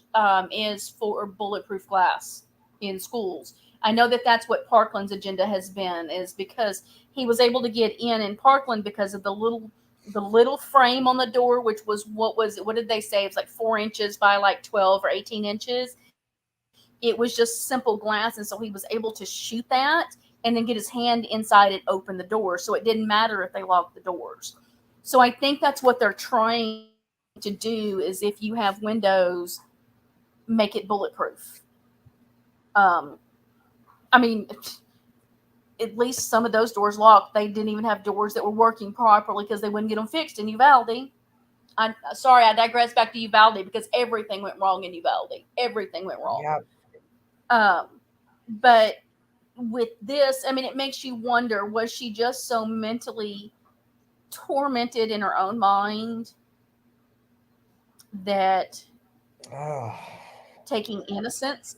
is for bulletproof glass in schools. I know that that's what Parkland's agenda has been, is because he was able to get in Parkland because of the little frame on the door, which was what did they say? It was like 4 inches by like 12 or 18 inches. It was just simple glass, and so he was able to shoot that and then get his hand inside and open the door. So it didn't matter if they locked the doors. So I think that's what they're trying to do, is if you have windows, make it bulletproof. I mean, at least some of those doors locked. They didn't even have doors that were working properly because they wouldn't get them fixed in Uvalde. I'm sorry, I digress back to Uvalde because everything went wrong in Uvalde. Everything went wrong. Yep. But with this, I mean, it makes you wonder, was she just so mentally tormented in her own mind that taking innocence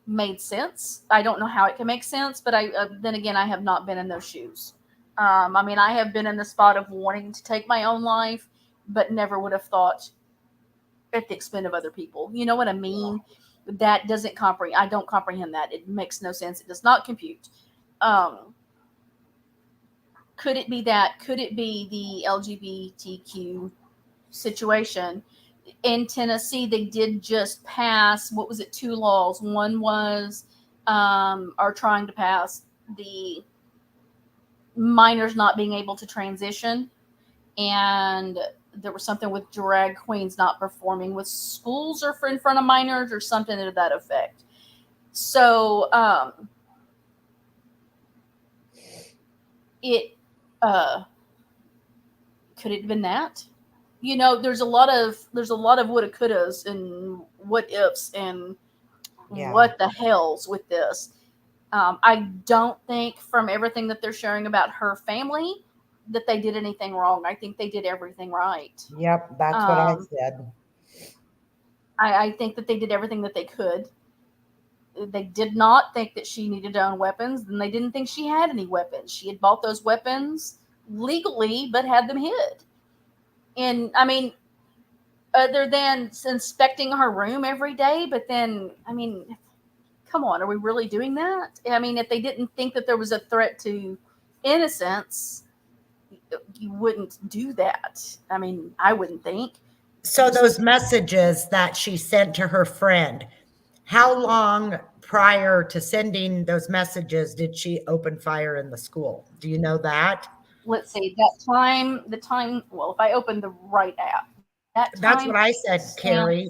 made sense? I don't know how it can make sense, but then again, I have not been in those shoes. I mean, I have been in the spot of wanting to take my own life, but never would have thought at the expense of other people. You know what I mean? That doesn't comprehend. I don't comprehend that. It makes no sense. It does not compute. Could it be that? Could it be the LGBTQ situation? In Tennessee, they did just pass, what was it, 2 laws. One was, are trying to pass the minors not being able to transition. And there was something with drag queens not performing with schools or in front of minors or something to that effect. So could it have been that? You know, there's a lot of woulda, couldas, and what ifs, and what the hells with this. I don't think, from everything that they're sharing about her family, that they did anything wrong. I think they did everything right. Yep, that's what I said. I think that they did everything that they could. They did not think that she needed to own weapons, and they didn't think she had any weapons. She had bought those weapons legally, but had them hid. And I mean, other than inspecting her room every day, but then, I mean, come on, are we really doing that? I mean, if they didn't think that there was a threat to innocence, you wouldn't do that. I mean, I wouldn't think. So those messages that she sent to her friend, how long prior to sending those messages did she open fire in the school? Do you know that? Let's see, the time, well, if I open the right app, that's what I said, Carrie.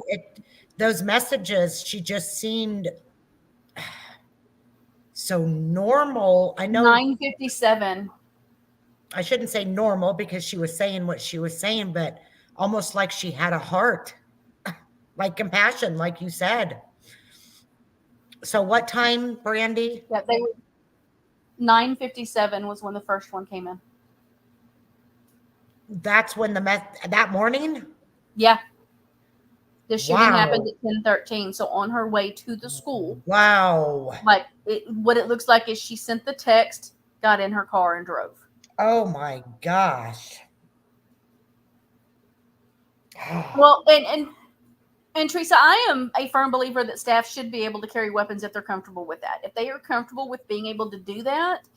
Those messages, she just seemed so normal. I know 9:57. I shouldn't say normal because she was saying what she was saying, but almost like she had a heart, like compassion, like you said. So what time, Brandy? Yeah, they were 9:57 was when the first one came in. That's when that morning? Yeah. The shooting happened at 10:13. So on her way to the school. Wow. Like what it looks like is she sent the text, got in her car, and drove. Oh my gosh. Well, and Teresa, I am a firm believer that staff should be able to carry weapons if they're comfortable with that. If they are comfortable with being able to do that.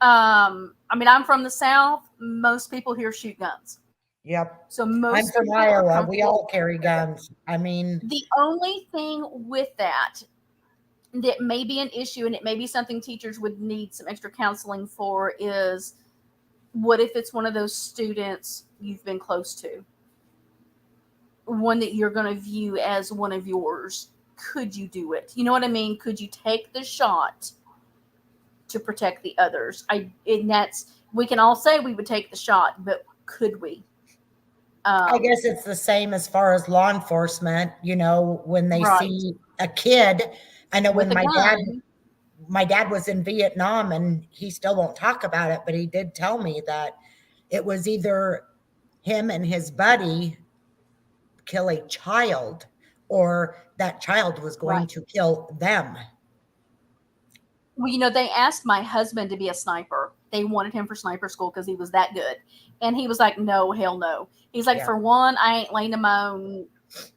I mean, I'm from the South. Most people here shoot guns. Yep. So most I'm from Iowa. We all carry guns. I mean, the only thing with that may be an issue, and it may be something teachers would need some extra counseling for, is what if it's one of those students you've been close to? One that you're going to view as one of yours. Could you do it? You know what I mean? Could you take the shot to protect the others? We can all say we would take the shot, but could we? I guess it's the same as far as law enforcement, you know, when they see a kid. I know when my dad was in Vietnam, and he still won't talk about it, but he did tell me that it was either him and his buddy kill a child, or that child was going Right. to kill them. Well, you know, they asked my husband to be a sniper. They wanted him for sniper school because he was that good. And he was like, no, hell no. He's like, Yeah. for one, I ain't laying in my own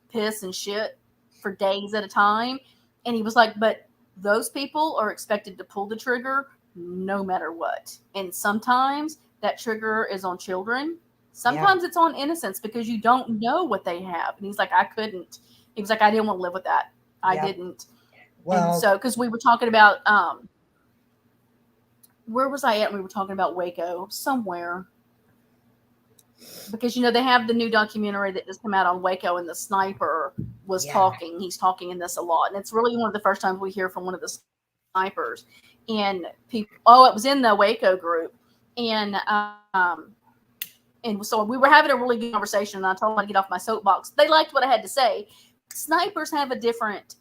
piss and shit for days at a time. And he was like, but those people are expected to pull the trigger no matter what. And sometimes that trigger is on children. Sometimes it's on innocents because you don't know what they have. And he's like, I couldn't. He was like, I didn't want to live with that. I didn't. Well, and so, because we were talking about, where was I at? We were talking about Waco somewhere. Because, you know, they have the new documentary that just came out on Waco, and the sniper was talking. He's talking in this a lot. And it's really one of the first times we hear from one of the snipers. And people, it was in the Waco group. And so we were having a really good conversation, and I told them to get off my soapbox. They liked what I had to say. Snipers have a different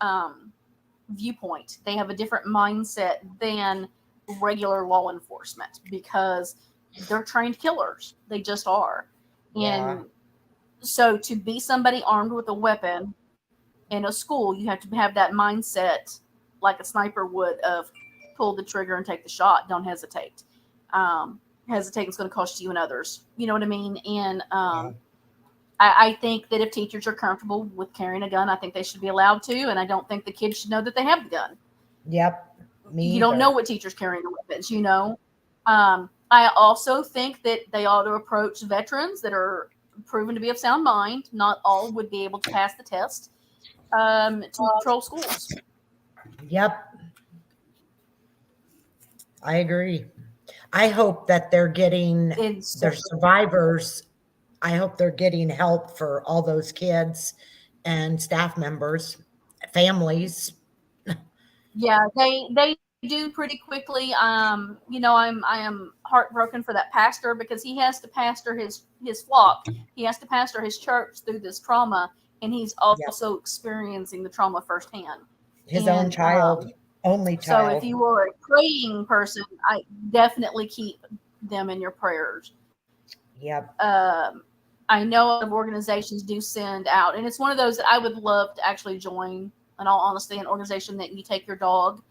viewpoint. They have a different mindset than regular law enforcement because they're trained killers. They just are. And so to be somebody armed with a weapon in a school, you have to have that mindset like a sniper would of pull the trigger and take the shot. Don't hesitate. Hesitating is going to cost you and others. You know what I mean? And I think that if teachers are comfortable with carrying a gun, I think they should be allowed to. And I don't think the kids should know that they have the gun. Yep. You don't know what teachers carrying the weapons, you know. I also think that they ought to approach veterans that are proven to be of sound mind. Not all would be able to pass the test to patrol schools. Yep. I agree. I hope that they're getting their survivors. I hope they're getting help for all those kids and staff members, families. Yeah, they do pretty quickly. You know, I am heartbroken for that pastor because he has to pastor his flock. He has to pastor his church through this trauma, and he's also experiencing the trauma firsthand. His own child, only child. So if you are a praying person, I definitely keep them in your prayers. Yep. I know a lot of organizations do send out, and it's one of those that I would love to actually join, in all honesty, an organization that you take your dog,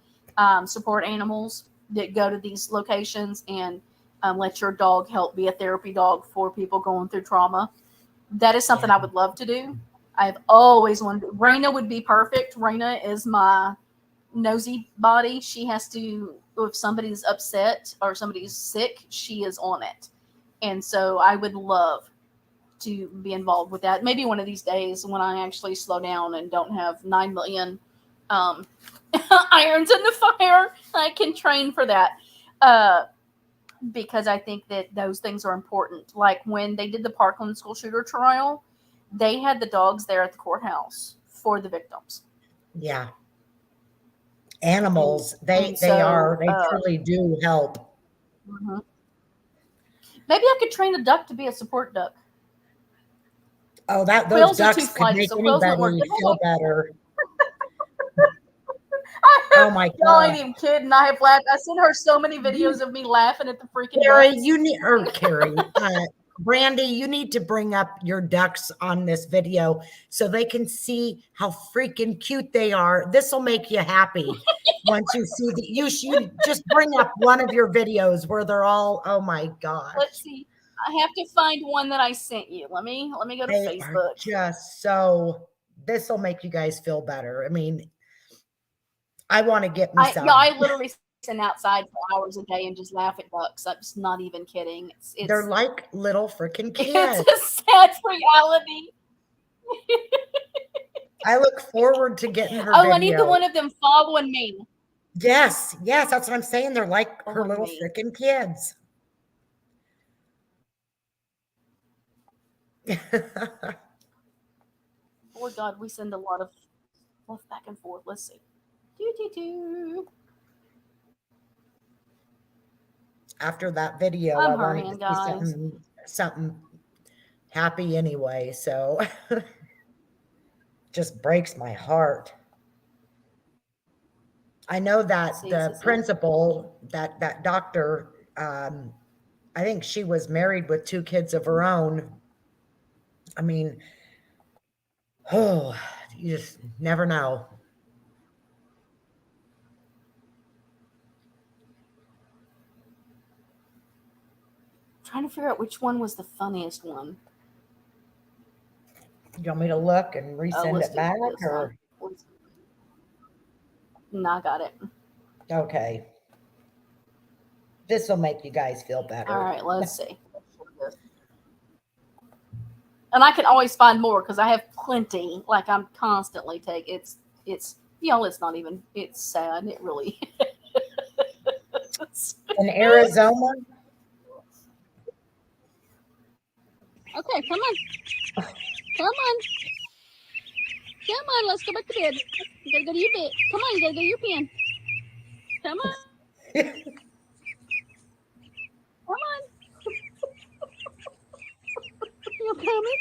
support animals that go to these locations and let your dog help be a therapy dog for people going through trauma. That is something I would love to do. I've always wanted to. Raina would be perfect. Raina is my nosy body. She has to, if somebody's upset or somebody's sick, she is on it. And so I would love to be involved with that. Maybe one of these days when I actually slow down and don't have 9 million irons in the fire, I can train for that. Because I think that those things are important. Like when they did the Parkland school shooter trial, they had the dogs there at the courthouse for the victims. Yeah. Animals, they truly do help. Mm-hmm. Maybe I could train a duck to be a support duck. Oh, those quails ducks could make anybody feel better. Oh my God! Y'all ain't even kidding. I have laughed. I sent her so many videos of me laughing at the freaking Carrie, ducks. Brandy, you need to bring up your ducks on this video so they can see how freaking cute they are. This will make you happy once you see you should just bring up one of your videos where they're all, oh my gosh. Let's see. I have to find one that I sent you. Let me go to Facebook. Just so this will make you guys feel better. I mean, I want to get me some. No, I literally sit outside for hours a day and just laugh at ducks. I'm just not even kidding. They're like little freaking kids. It's a sad reality. I look forward to getting her video. I need the one of them following me. Yes, that's what I'm saying. They're like her little freaking kids. Oh God, we send a lot of love back and forth. Let's see. After that video, I wanted to see something happy anyway. So just breaks my heart. I know that the principal, that doctor, I think she was married with 2 kids of her own. I mean, oh, you just never know. Trying to figure out which one was the funniest one. You want me to look and resend Let's it do back, this or one. No, I got it. okay? This will make you guys feel better. All right, let's see. And I can always find more because I have plenty. Like I'm constantly taking. It's y'all. It's not even. It's sad. It really. In Arizona. Okay, come on. Come on. Come on, let's go back to bed. You gotta go to your bed. Come on, you gotta go to your pen. Come on. Come on. You coming?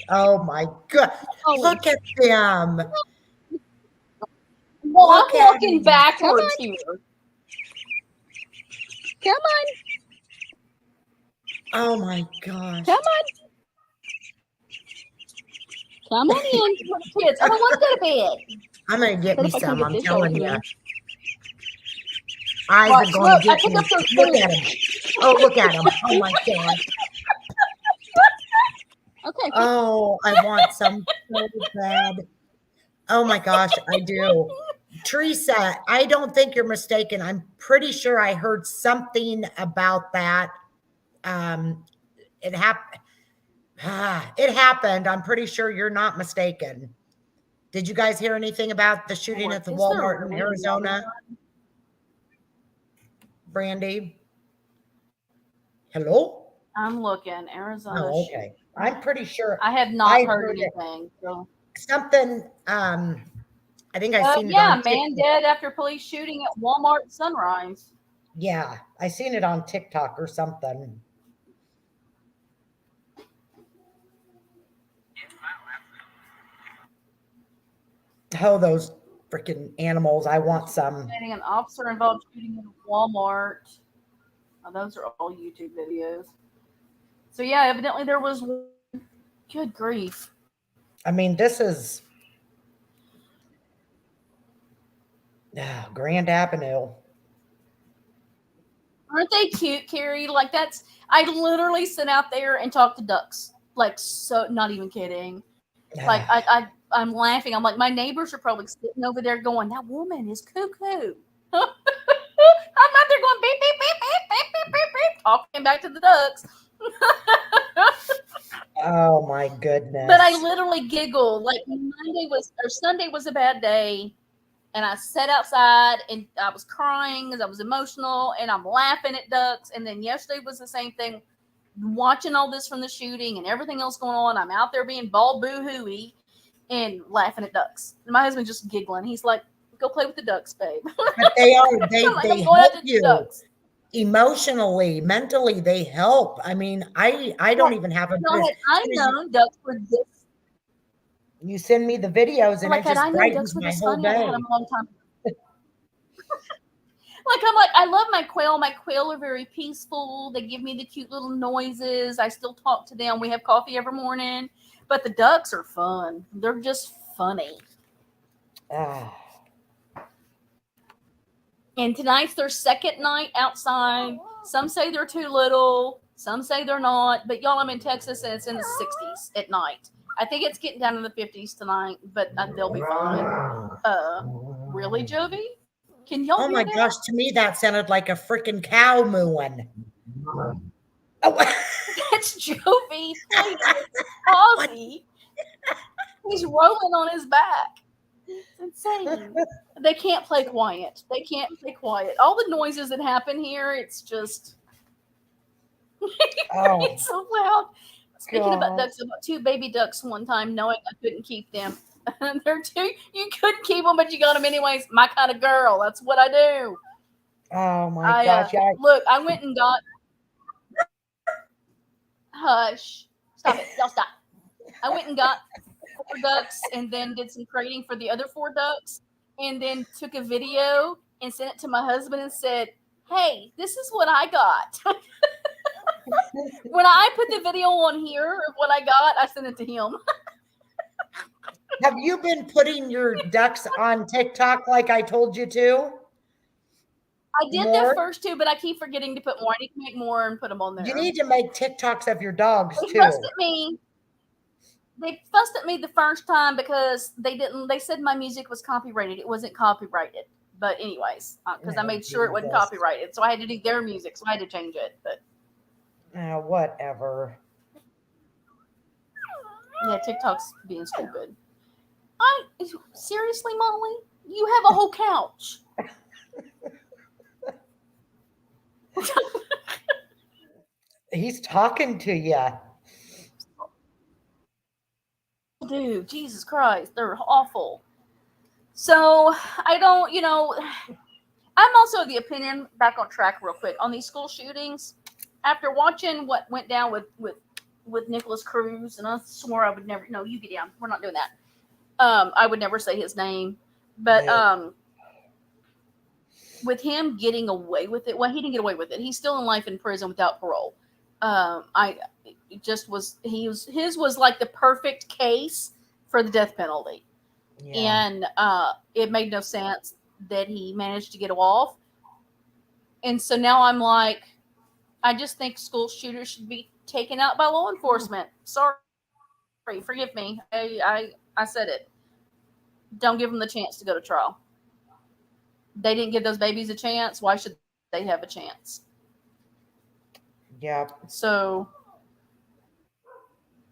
Oh my God! Oh, Look at them. Well, Look I'm at walking him. backwards here. come on. Oh my gosh! Come on. Come on in. Kids, I don't want to go to bed. I'm gonna get me What if I come some. get I'm this telling over you. here? Eyes Watch, are going look, to I get picked me. up their Look food. at him. Oh, look at him. Oh my God. Okay. Oh, I want some so bad. Oh my gosh, I do. Teresa, I don't think you're mistaken. I'm pretty sure I heard something about that. It happened. It happened. I'm pretty sure you're not mistaken. Did you guys hear anything about the shooting at the Is there Walmart in really Arizona? Brandy? Hello? I'm looking. Arizona. Oh, okay. I'm pretty sure I have not I heard heard it. anything. So. Something, I think I seen it Yeah, on man TikTok. dead after police shooting at Walmart Sunrise. Yeah, I seen it on TikTok or something. Oh, those freaking animals. I want some. An officer involved shooting at Walmart. Oh, those are all YouTube videos. So yeah, evidently there was one. Good grief. I mean, this is Grand Avenue. Aren't they cute, Carrie? Like that's I literally sit out there and talk to ducks. Like so not even kidding. Like I'm laughing. I'm like, my neighbors are probably sitting over there going, that woman is cuckoo. I'm out there going beep, beep, beep, beep, beep, beep, beep, beep, talking back to the ducks. Oh my goodness. But I literally giggle. Like Sunday was a bad day. And I sat outside and I was crying because I was emotional and I'm laughing at ducks. And then yesterday was the same thing. Watching all this from the shooting and everything else going on. I'm out there being ball boo-hooey and laughing at ducks. And my husband just giggling. He's like, go play with the ducks, babe. But they are, they I'm help going after you ducks. emotionally, mentally, they help. I mean, I don't even have a I know ducks were this. You send me the videos and Like, it just I know brightens ducks were my this whole funny. I've day. had them a long time. I'm like, I love my quail. My quail are very peaceful. They give me the cute little noises. I still talk to them. We have coffee every morning. But the ducks are fun. They're just funny. And tonight's their second night outside. Some say they're too little. Some say they're not. But y'all, I'm in Texas and it's in the 60s at night. I think it's getting down in the 50s tonight, but they'll be fine. Really, Jovi? Can y'all Oh my gosh, to me that sounded like a freaking cow mooing. Oh. That's Jovi. Ozzy. He's rolling on his back. It's insane. They can't play quiet. They can't play quiet. All the noises that happen here, it's just it's so loud. Speaking about ducks, I bought 2 baby ducks one time, knowing I couldn't keep them. They're too. You couldn't keep them, but you got them anyways. My kind of girl. That's what I do. Oh my gosh! Look, I went and got. Hush! Stop it! Y'all stop. I went and got 4 ducks, and then did some crating for the other 4 ducks, and then took a video and sent it to my husband and said, "Hey, this is what I got." When I put the video on here of what I got, I sent it to him. Have you been putting your ducks on TikTok like I told you to? I did More? the first two, but I keep forgetting to put more. I need to make more and put them on there. You need to make TikToks of your dogs They too. fussed at me. They fussed at me the first time because they said my music was copyrighted. It wasn't copyrighted. But anyways, because I made sure it wasn't Jesus. copyrighted. So I had to do their music. So I had to change it. But Whatever. yeah, TikTok's being stupid. Seriously, Molly? You have a whole couch. He's talking to you. Dude, Jesus Christ, they're awful. So I don't, I'm also of the opinion, back on track real quick, on these school shootings. After watching what went down with Nicholas Cruz, and I swore I would never, no, you get down. We're not doing that. I would never say his name. But with him getting away with it, well, he didn't get away with it. He's still in life in prison without parole. His was like the perfect case for the death penalty. Yeah. And it made no sense that he managed to get off. And so now I'm like, I just think school shooters should be taken out by law enforcement. Sorry, forgive me. I said it. Don't give them the chance to go to trial. They didn't give those babies a chance. Why should they have a chance? Yeah. So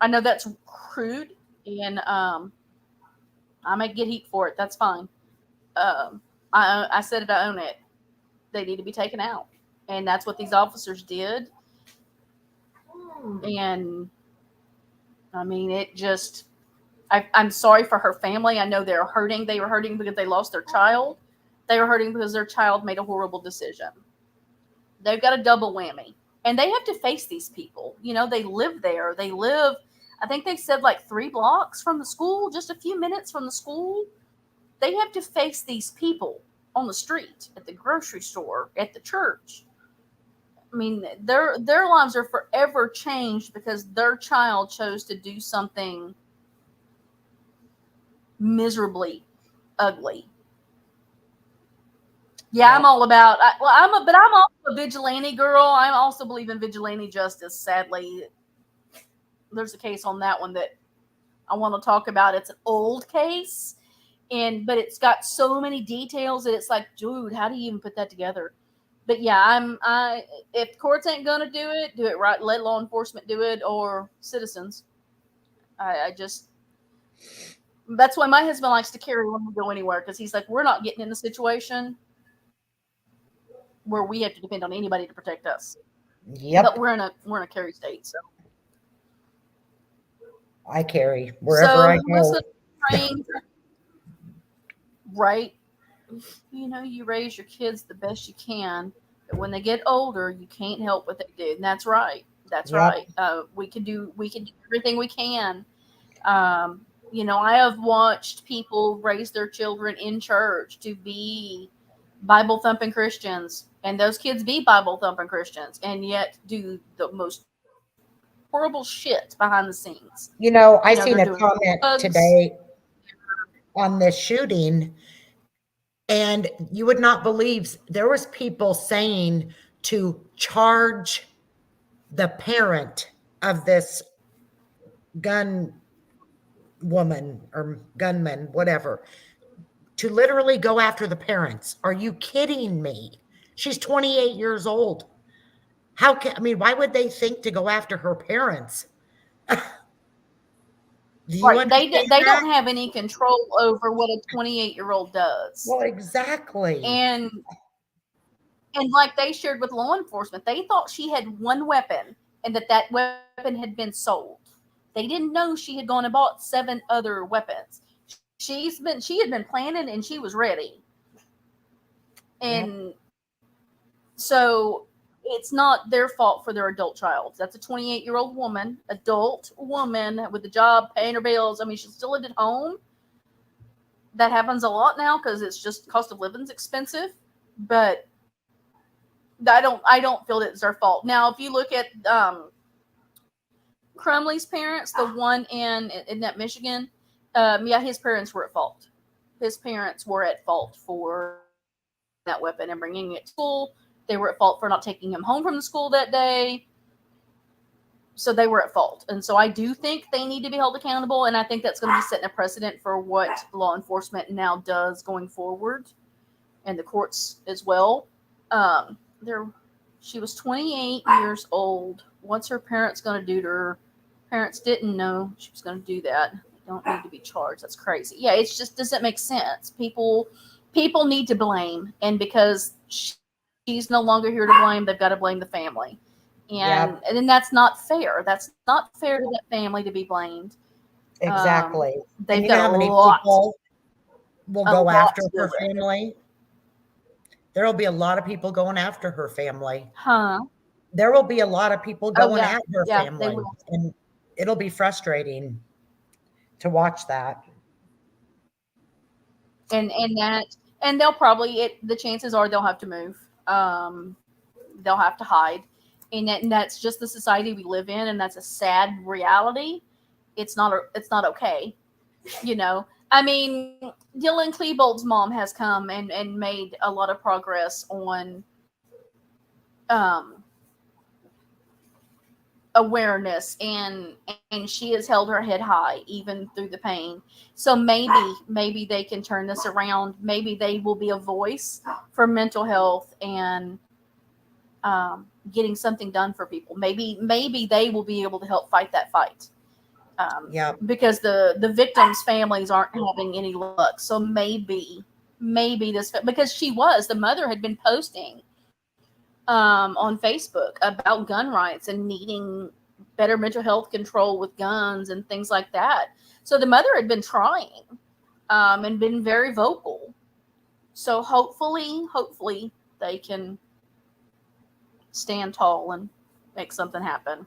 I know that's crude, and I might get heat for it. That's fine. I said it. I own it. They need to be taken out, and that's what these officers did. And I mean, it just. I'm sorry for her family. I know they're hurting. They were hurting because they lost their child. They were hurting because their child made a horrible decision. They've got a double whammy. And they have to face these people. They live there. They live, I think they said like 3 blocks from the school, just a few minutes from the school. They have to face these people on the street, at the grocery store, at the church. I mean, their lives are forever changed because their child chose to do something miserably ugly. Yeah, I'm all about. I'm also a vigilante girl. I also believe in vigilante justice. Sadly, there's a case on that one that I want to talk about. It's an old case, but it's got so many details that it's like, dude, how do you even put that together? But yeah, if courts ain't gonna do it right. Let law enforcement do it, or citizens. That's why my husband likes to carry when we go anywhere, because he's like, we're not getting in a situation where we have to depend on anybody to protect us. Yep. But we're in a carry state, so I carry wherever I go. Right? You raise your kids the best you can, but when they get older, you can't help what they do. And that's right. That's right. We can do everything we can. I have watched people raise their children in church to be Bible thumping Christians, and those kids be Bible thumping Christians, and yet do the most horrible shit behind the scenes. I seen a comment today on this shooting, and you would not believe there was people saying to charge the parent of this gun woman or gunman, whatever, to literally go after the parents. Are you kidding me? She's 28 years old. Why would they think to go after her parents? They don't have any control over what a 28-year-old does. Well, exactly. And like they shared with law enforcement, they thought she had one weapon and that weapon had been sold. They didn't know she had gone and bought 7 other weapons. She had been planning and she was ready. And so it's not their fault for their adult child. That's a 28-year-old adult woman with a job, paying her bills. I mean, she still lived at home. That happens a lot now because it's just cost of living is expensive. But I don't feel that it's their fault. Now, if you look at Crumley's parents, the one in that Michigan, yeah, his parents were at fault. His parents were at fault for that weapon and bringing it to school. They were at fault for not taking him home from the school that day. So they were at fault. And so I do think they need to be held accountable. And I think that's going to be setting a precedent for what law enforcement now does going forward, and the courts as well. She was 28 years old. What's her parents going to do to her? Parents didn't know she was going to do that. They don't need to be charged. That's crazy. Yeah, it just doesn't make sense. People need to blame. And because she's no longer here to blame, they've got to blame the family. And then that's not fair. That's not fair to that family to be blamed. Exactly. They've you know got how many people will go after her family? There will be a lot of people going after her family. Huh? There will be a lot of people going at her they family. will. And it'll be frustrating to watch that. And they'll probably, the chances are they'll have to move. They'll have to hide. And that's just the society we live in, and that's a sad reality. It's not okay. You know, I mean, Dylan Klebold's mom has come and made a lot of progress on awareness, and she has held her head high even through the pain. So maybe they can turn this around. Maybe they will be a voice for mental health and getting something done for people. Maybe they will be able to help fight that fight. Because the victims' families aren't having any luck. So maybe this, because the mother had been posting on Facebook about gun rights and needing better mental health control with guns and things like that. So the mother had been trying and been very vocal. So hopefully they can stand tall and make something happen.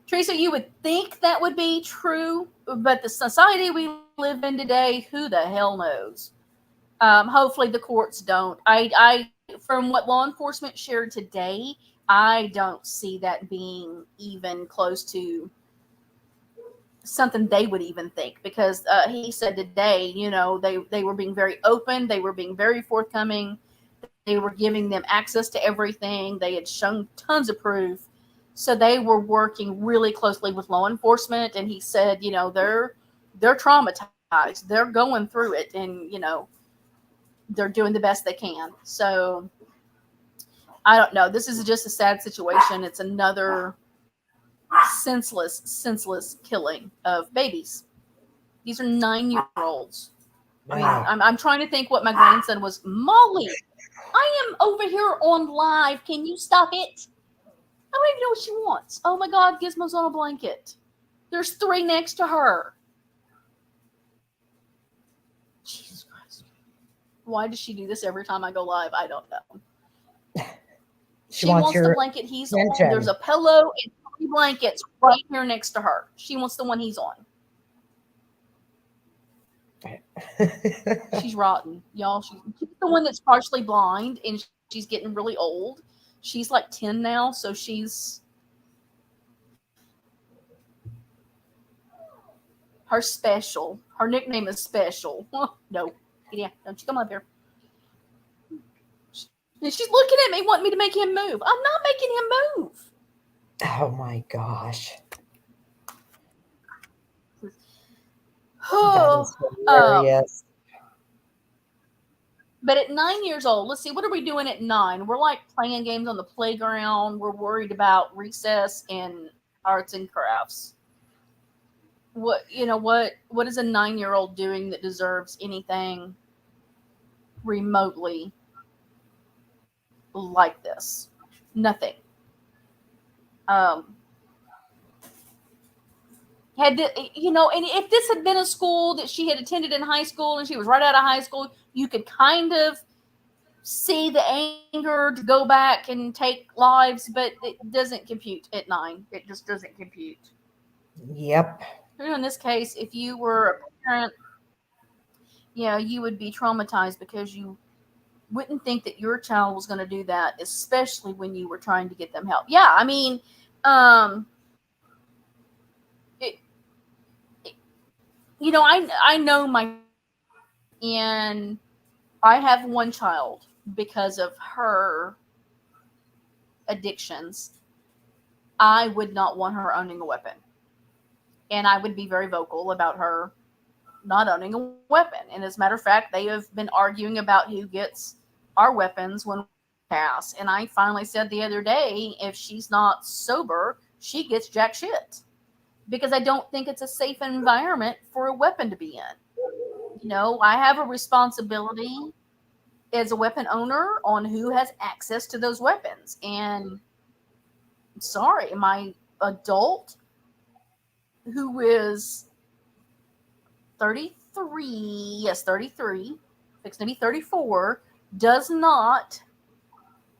Teresa, you would think that would be true, but the society we live in today, who the hell knows? Hopefully the courts don't. I from what law enforcement shared today, I don't see that being even close to something they would even think, because he said today, you know, they were being very open, they were being very forthcoming, they were giving them access to everything, they had shown tons of proof, so they were working really closely with law enforcement. And he said, you know, they're traumatized, they're going through it, and you know, they're doing the best they can. So I don't know, this is just a sad situation. It's another senseless killing of babies. These are 9-year-olds. I mean, I'm trying to think what my grandson was. Molly, I am over here on live. Can you stop it? I don't even know what she wants. Oh my God, Gizmo's on a blanket. There's 3 next to her. Jesus Christ. Why does she do this every time I go live? I don't know. She wants the blanket he's on. There's a pillow and 3 blankets right here next to her. She wants the one he's on. She's rotten, y'all. She's the one that's partially blind, and she's getting really old. She's like 10 now, so she's her special. Her nickname is Special. No, yeah, don't you come up here. And she's looking at me, wanting me to make him move. I'm not making him move. Oh my gosh. Oh, hilarious. But at 9 years old, let's see, what are we doing at 9? We're like playing games on the playground. We're worried about recess and arts and crafts. What is a 9-year-old doing that deserves anything remotely like this? Nothing. And if this had been a school that she had attended in high school and she was right out of high school, you could kind of see the anger to go back and take lives, but it doesn't compute at 9. It just doesn't compute. Yep. In this case, if you were a parent you would be traumatized because you wouldn't think that your child was going to do that, especially when you were trying to get them help. Yeah, I mean, um, it, it, I know my, and I have one child because of her addictions. I would not want her owning a weapon, and I would be very vocal about her not owning a weapon. And as a matter of fact, they have been arguing about who gets our weapons when we pass. And I finally said the other day, if she's not sober, she gets jack shit, because I don't think it's a safe environment for a weapon to be in. I have a responsibility as a weapon owner on who has access to those weapons. And sorry, my adult who is 33, yes, 33, fixing to be 34, does not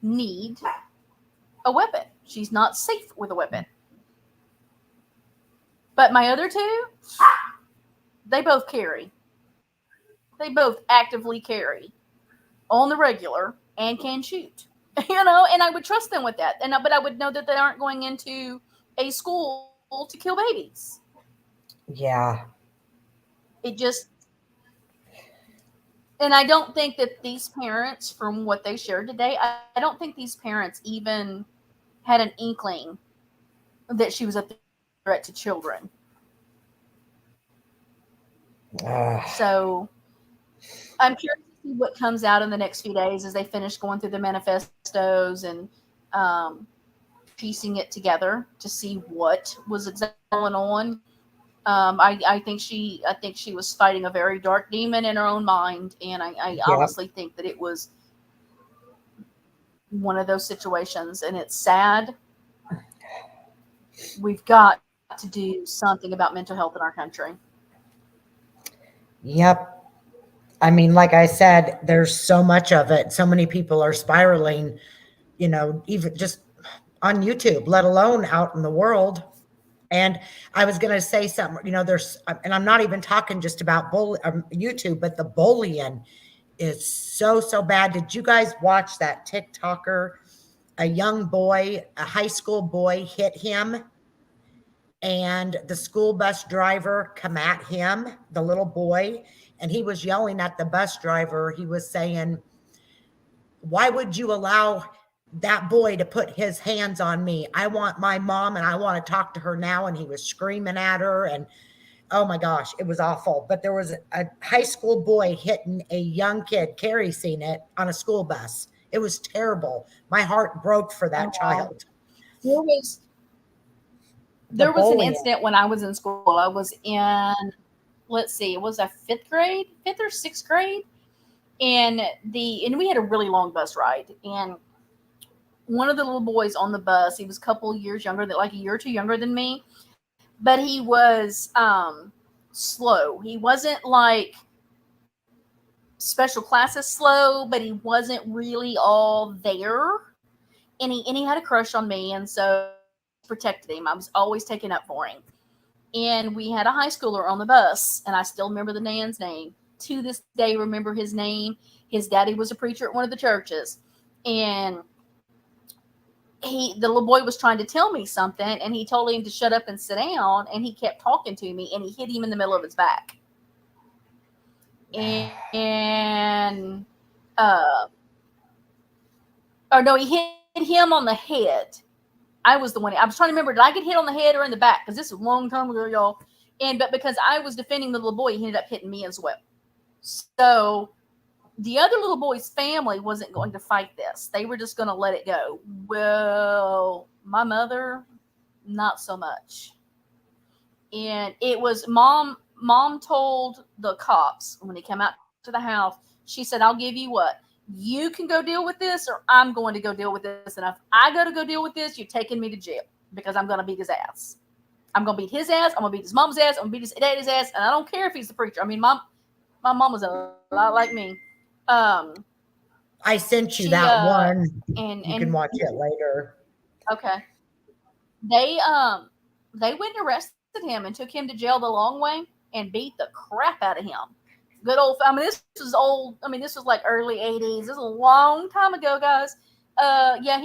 need a weapon. She's not safe with a weapon. But my other two, they both carry. They both actively carry on the regular and can shoot. And I would trust them with that. But I would know that they aren't going into a school to kill babies. Yeah. It just, and I don't think that these parents, from what they shared today, I don't think these parents even had an inkling that she was a threat to children. So I'm curious to see what comes out in the next few days as they finish going through the manifestos and piecing it together to see what was exactly going on. I think she was fighting a very dark demon in her own mind, and I honestly think that it was one of those situations, and it's sad. We've got to do something about mental health in our country. Yep. I mean, like I said, there's so much of it. So many people are spiraling, even just on YouTube, let alone out in the world. And I was going to say something, there's, and I'm not even talking just about YouTube, but the bullying is so, so bad. Did you guys watch that TikToker? A young boy, a high school boy hit him, and the school bus driver come at him, the little boy, and he was yelling at the bus driver. He was saying, why would you allow that boy to put his hands on me? I want my mom and I want to talk to her now. And he was screaming at her, and oh my gosh, it was awful. But there was a high school boy hitting a young kid, Carrie seen it, on a school bus. It was terrible. My heart broke for that child. There was an incident when I was in school. I was in, let's see, it was a fifth or sixth grade. And we had a really long bus ride. And one of the little boys on the bus, he was a couple years younger, like a year or two younger than me, but he was slow. He wasn't like special classes slow, but he wasn't really all there. And he had a crush on me, and so I protected him. I was always taking up for him. And we had a high schooler on the bus, and I still remember the man's name. To this day, remember his name. His daddy was a preacher at one of the churches, and the little boy was trying to tell me something, and he told him to shut up and sit down, and he kept talking to me, and he hit him in the middle of his back. He hit him on the head. I was trying to remember, did I get hit on the head or in the back? Because this was a long time ago, y'all. But because I was defending the little boy, he ended up hitting me as well. So the other little boy's family wasn't going to fight this. They were just going to let it go. Well, my mother, not so much. And it was mom told the cops when they came out to the house, she said, I'll give you what? You can go deal with this, or I'm going to go deal with this. And if I go deal with this, you're taking me to jail, because I'm going to beat his ass. I'm going to beat his ass. I'm going to beat his mom's ass. I'm going to beat his daddy's ass. And I don't care if he's the preacher. I mean, my mom was a lot like me. I sent you that one. And you can watch it later. Okay. They went and arrested him and took him to jail the long way and beat the crap out of him. Good old. I mean, this was old. I mean, this was like early '80s. This was a long time ago, guys. Yeah,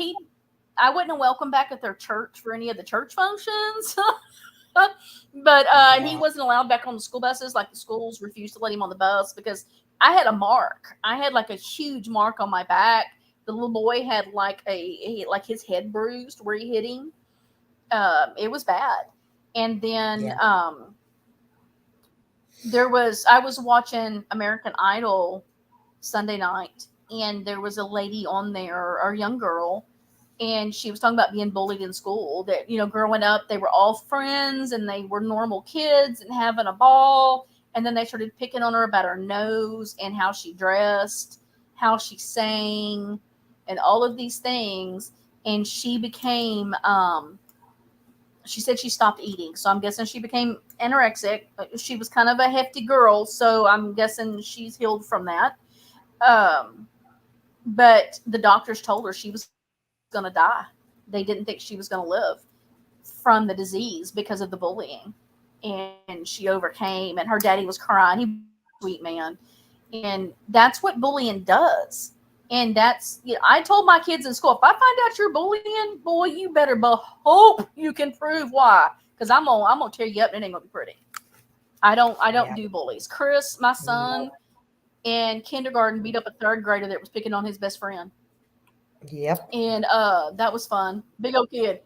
I wasn't welcome back at their church for any of the church functions. But he wasn't allowed back on the school buses. Like the schools refused to let him on the bus because I had a mark. I had like a huge mark on my back. The little boy had like like his head bruised where he hit him. It was bad. And then I was watching American Idol Sunday night, and there was a lady on there, or a young girl, and she was talking about being bullied in school. That, growing up, they were all friends and they were normal kids and having a ball. And then they started picking on her about her nose and how she dressed, how she sang, and all of these things. And she became, she said she stopped eating. So I'm guessing she became anorexic. She was kind of a hefty girl. So I'm guessing she's healed from that. But the doctors told her she was going to die. They didn't think she was going to live from the disease because of the bullying. And she overcame, and her daddy was crying. He was a sweet man. And that's what bullying does. And that's, I told my kids in school, if I find out you're bullying, boy, you better hope you can prove why. Because I'm gonna tear you up and it ain't gonna be pretty. I don't do bullies. Chris, my son, in kindergarten beat up a third grader that was picking on his best friend. Yep. And that was fun. Big kid.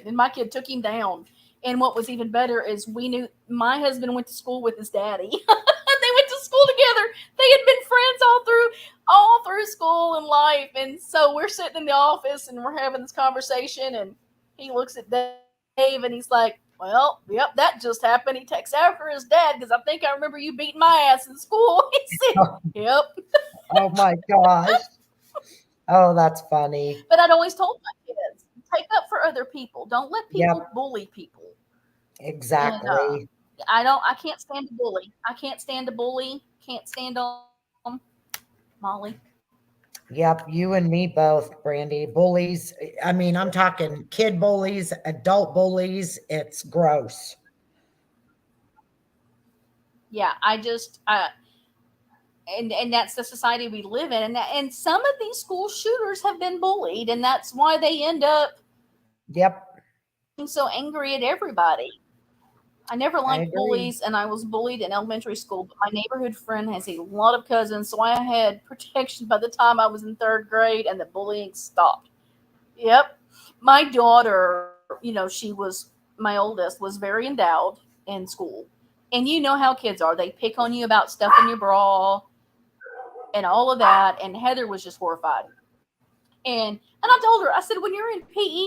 And my kid took him down. And what was even better is we knew my husband went to school with his daddy. They went to school together. They had been friends all through school and life. And so we're sitting in the office and we're having this conversation, and he looks at Dave and he's like, well, yep, that just happened. He texts after his dad because I think I remember you beating my ass in school. He said, yep. Oh my gosh. Oh, that's funny. But I'd always told my kids, take up for other people. Don't let people bully people. Exactly. And, I can't stand a bully. I can't stand a bully. Can't stand them. Molly. Yep, you and me both, Brandy. Bullies. I mean, I'm talking kid bullies, adult bullies. It's gross. Yeah, and that's the society we live in. And some of these school shooters have been bullied, and that's why they end up being so angry at everybody. I never liked bullies, and I was bullied in elementary school, but my neighborhood friend has a lot of cousins, so I had protection by the time I was in third grade, and the bullying stopped. Yep. My daughter, my oldest, was very endowed in school. And you know how kids are. They pick on you about stuff in your bra and all of that, and Heather was just horrified. And I told her, I said, when you're in PE,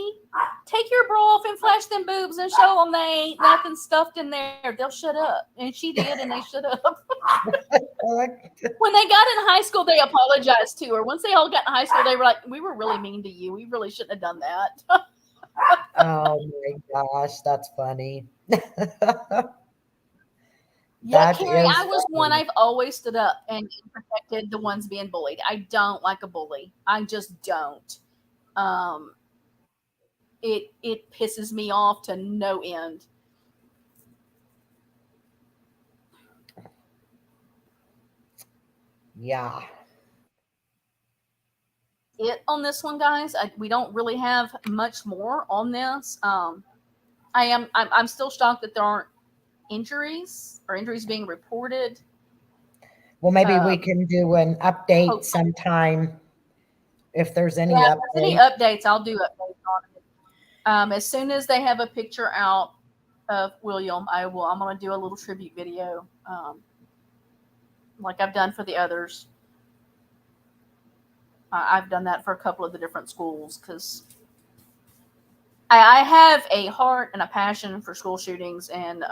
take your bra off and flash them boobs and show them they ain't nothing stuffed in there. They'll shut up. And she did, and they shut up. When they got in high school, they apologized to her. Once they all got in high school, they were like, we were really mean to you. We really shouldn't have done that. Oh my gosh, that's funny. Yeah, Carrie, I was one. I've always stood up and protected the ones being bullied. I don't like a bully. I just don't. It pisses me off to no end. Yeah. It on this one, guys. We don't really have much more on this. I'm still shocked that there aren't injuries being reported. Well, maybe we can do an update sometime if there's any updates. If there's any updates, I'll do updates on it. As soon as they have a picture out of William, I'm going to do a little tribute video, like I've done for the others. I've done that for a couple of the different schools because I have a heart and a passion for school shootings. And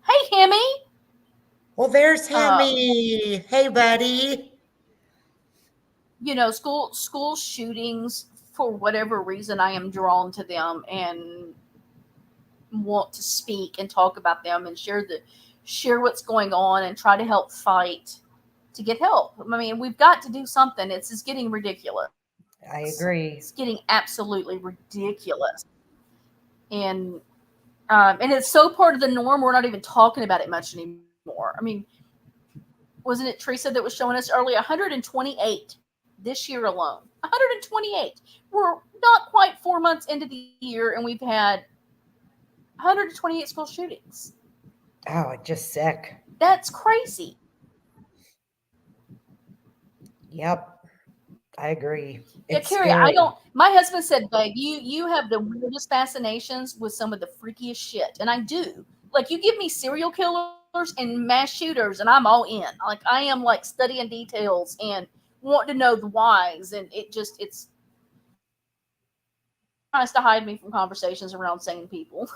hey, Hemi. Well, there's Hemi. Hey, buddy. School shootings, for whatever reason, I am drawn to them and want to speak and talk about them and share what's going on and try to help fight to get help. I mean, we've got to do something. It's just getting ridiculous. I agree. It's getting absolutely ridiculous. And it's so part of the norm, we're not even talking about it much anymore. I mean, wasn't it Teresa that was showing us earlier? 128 this year alone. 128. We're not quite 4 months into the year, and we've had 128 school shootings. Oh, it's just sick. That's crazy. Yep. I agree. Yeah, It's Carrie, scary. my husband said, babe, you have the weirdest fascinations with some of the freakiest shit. And I do. Like, you give me serial killers and mass shooters, and I'm all in. Like, I am like studying details and want to know the whys. And it's tries to hide me from conversations around sane people.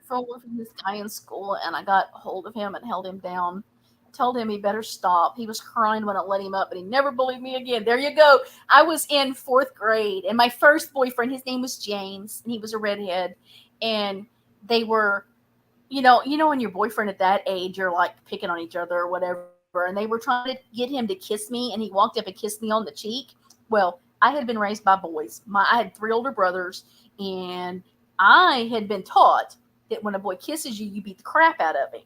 From this guy in school, and I got a hold of him and held him down. Told him he better stop. He was crying when I let him up, and he never believed me again. There you go. I was in 4th grade, and my first boyfriend, his name was James, and he was a redhead, and they were, you know, when your boyfriend at that age, you're like picking on each other or whatever, and they were trying to get him to kiss me, and he walked up and kissed me on the cheek. Well, I had been raised by boys. I had 3 older brothers, and I had been taught that when a boy kisses you, you beat the crap out of him.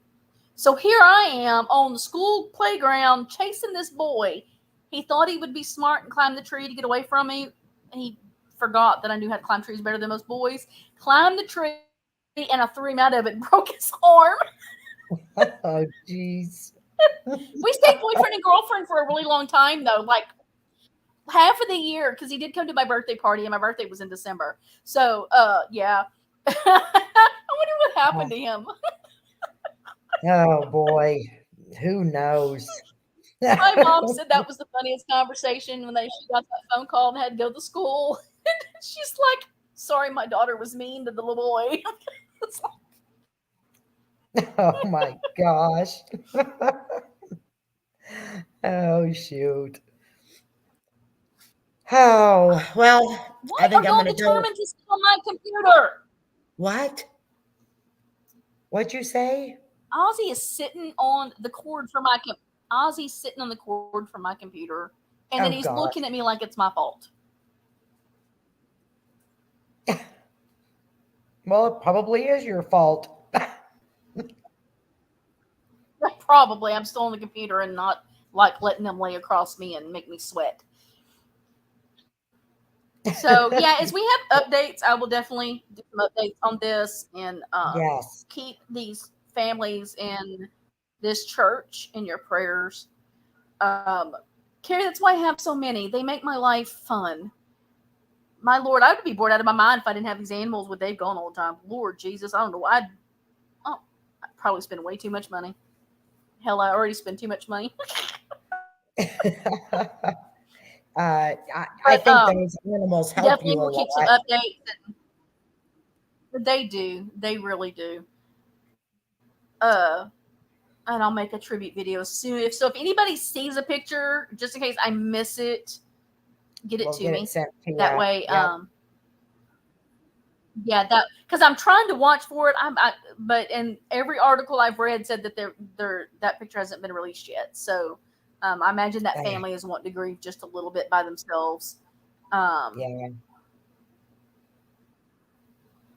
So here I am on the school playground chasing this boy. He thought he would be smart and climb the tree to get away from me. He forgot that I knew how to climb trees better than most boys. Climbed the tree, and I threw him out of it and broke his arm. Oh, jeez. We stayed boyfriend and girlfriend for a really long time, though. Like, half of the year, because he did come to my birthday party, and my birthday was in December. So, yeah. I wonder what happened to him. Oh, boy. Who knows? My mom said that was the funniest conversation when she got that phone call and had to go to school. She's like, sorry, my daughter was mean to the little boy. Oh, my gosh. Oh, shoot. Oh, well, What I think are I'm y'all going to go. determined to sit on my computer? What? What'd you say? Ozzy is sitting on the cord for my Ozzy's sitting on the cord for my computer, and then Oh, he's gosh. looking at me like it's my fault. Well, it probably is your fault. Probably. I'm still on the computer and not like letting them lay across me and make me sweat. So yeah, as we have updates, I will definitely do some updates on this and Yes. keep these families in this church in your prayers. Carrie, that's why I have so many. They make my life fun. My Lord, I would be bored out of my mind if I didn't have these animals with Dave gone all the time. Lord Jesus, I don't know. I'd probably spend way too much money. Hell, I already spend too much money. I think those animals help Definitely you a will keep some lot. updates. They do. They really do. And I'll make a tribute video soon. If anybody sees a picture, just in case I miss it, get it We'll to get me. it sent to That you. way, Yep. yeah, that because I'm trying to watch for it. But in every article I've read said that that picture hasn't been released yet. So I imagine that family is wanting to grieve just a little bit by themselves. Yeah.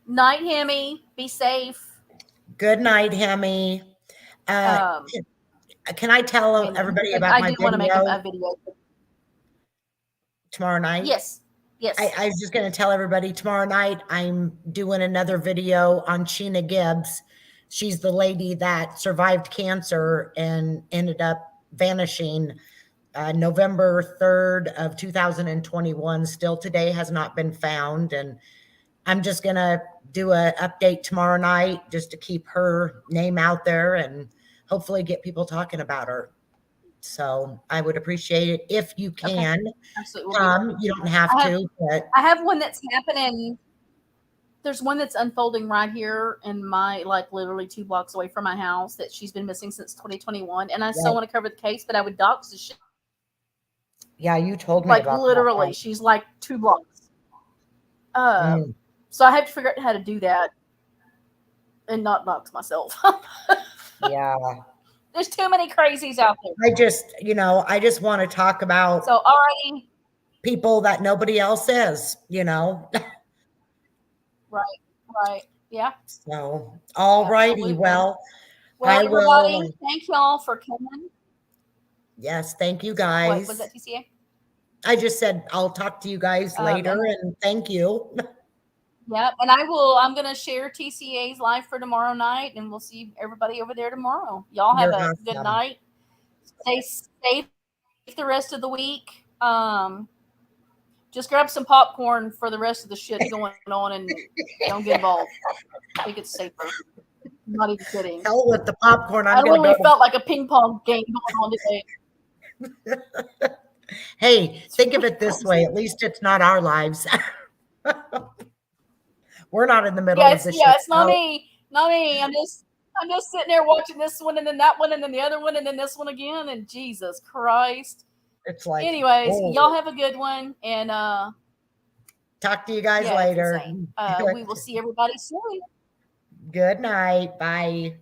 Night, Hemi. Be safe. Good night, Hemi. Can I tell everybody about my I do want to make video a video tomorrow night? Yes. Yes. I was just going to tell everybody tomorrow night I'm doing another video on Sheena Gibbs. She's the lady that survived cancer and ended up vanishing November 3rd of 2021. Still today has not been found. And I'm just going to do an update tomorrow night just to keep her name out there and hopefully get people talking about her. So I would appreciate it if you can. Okay. Absolutely. You don't have to, but I have one that's happening. There's one that's unfolding right here in my, like, literally 2 blocks away from my house that she's been missing since 2021. And I still want to cover the case, but I would dox the shit. Yeah, you told me like about literally that. She's like 2 blocks. So I have to figure out how to do that and not dox myself. Yeah. There's too many crazies out there. I just want to talk about already people that nobody else is, Right. Yeah. So, all righty. Absolutely. Well, Well, I everybody, will. thank y'all for coming. Yes, thank you What was guys. that, TCA? I just said I'll talk to you guys later, and thank you. Yep, and I'm gonna share TCA's live for tomorrow night, and we'll see everybody over there tomorrow. Y'all have You're a good awesome. night. Stay safe the rest of the week. Just grab some popcorn for the rest of the shit going on, and don't get involved. I think it's safer. I'm not even kidding. Hell with the popcorn. I I'm gonna literally go. felt like a ping pong game going on today. Hey, think of it this way. At least it's not our lives. We're not in the middle of the shit. It's not me. Not me. I'm just sitting there watching this one and then that one and then the other one and then this one again. And Jesus Christ. It's like, anyways, whoa. Y'all have a good one. And talk to you guys later. we will see everybody soon. Good night. Bye.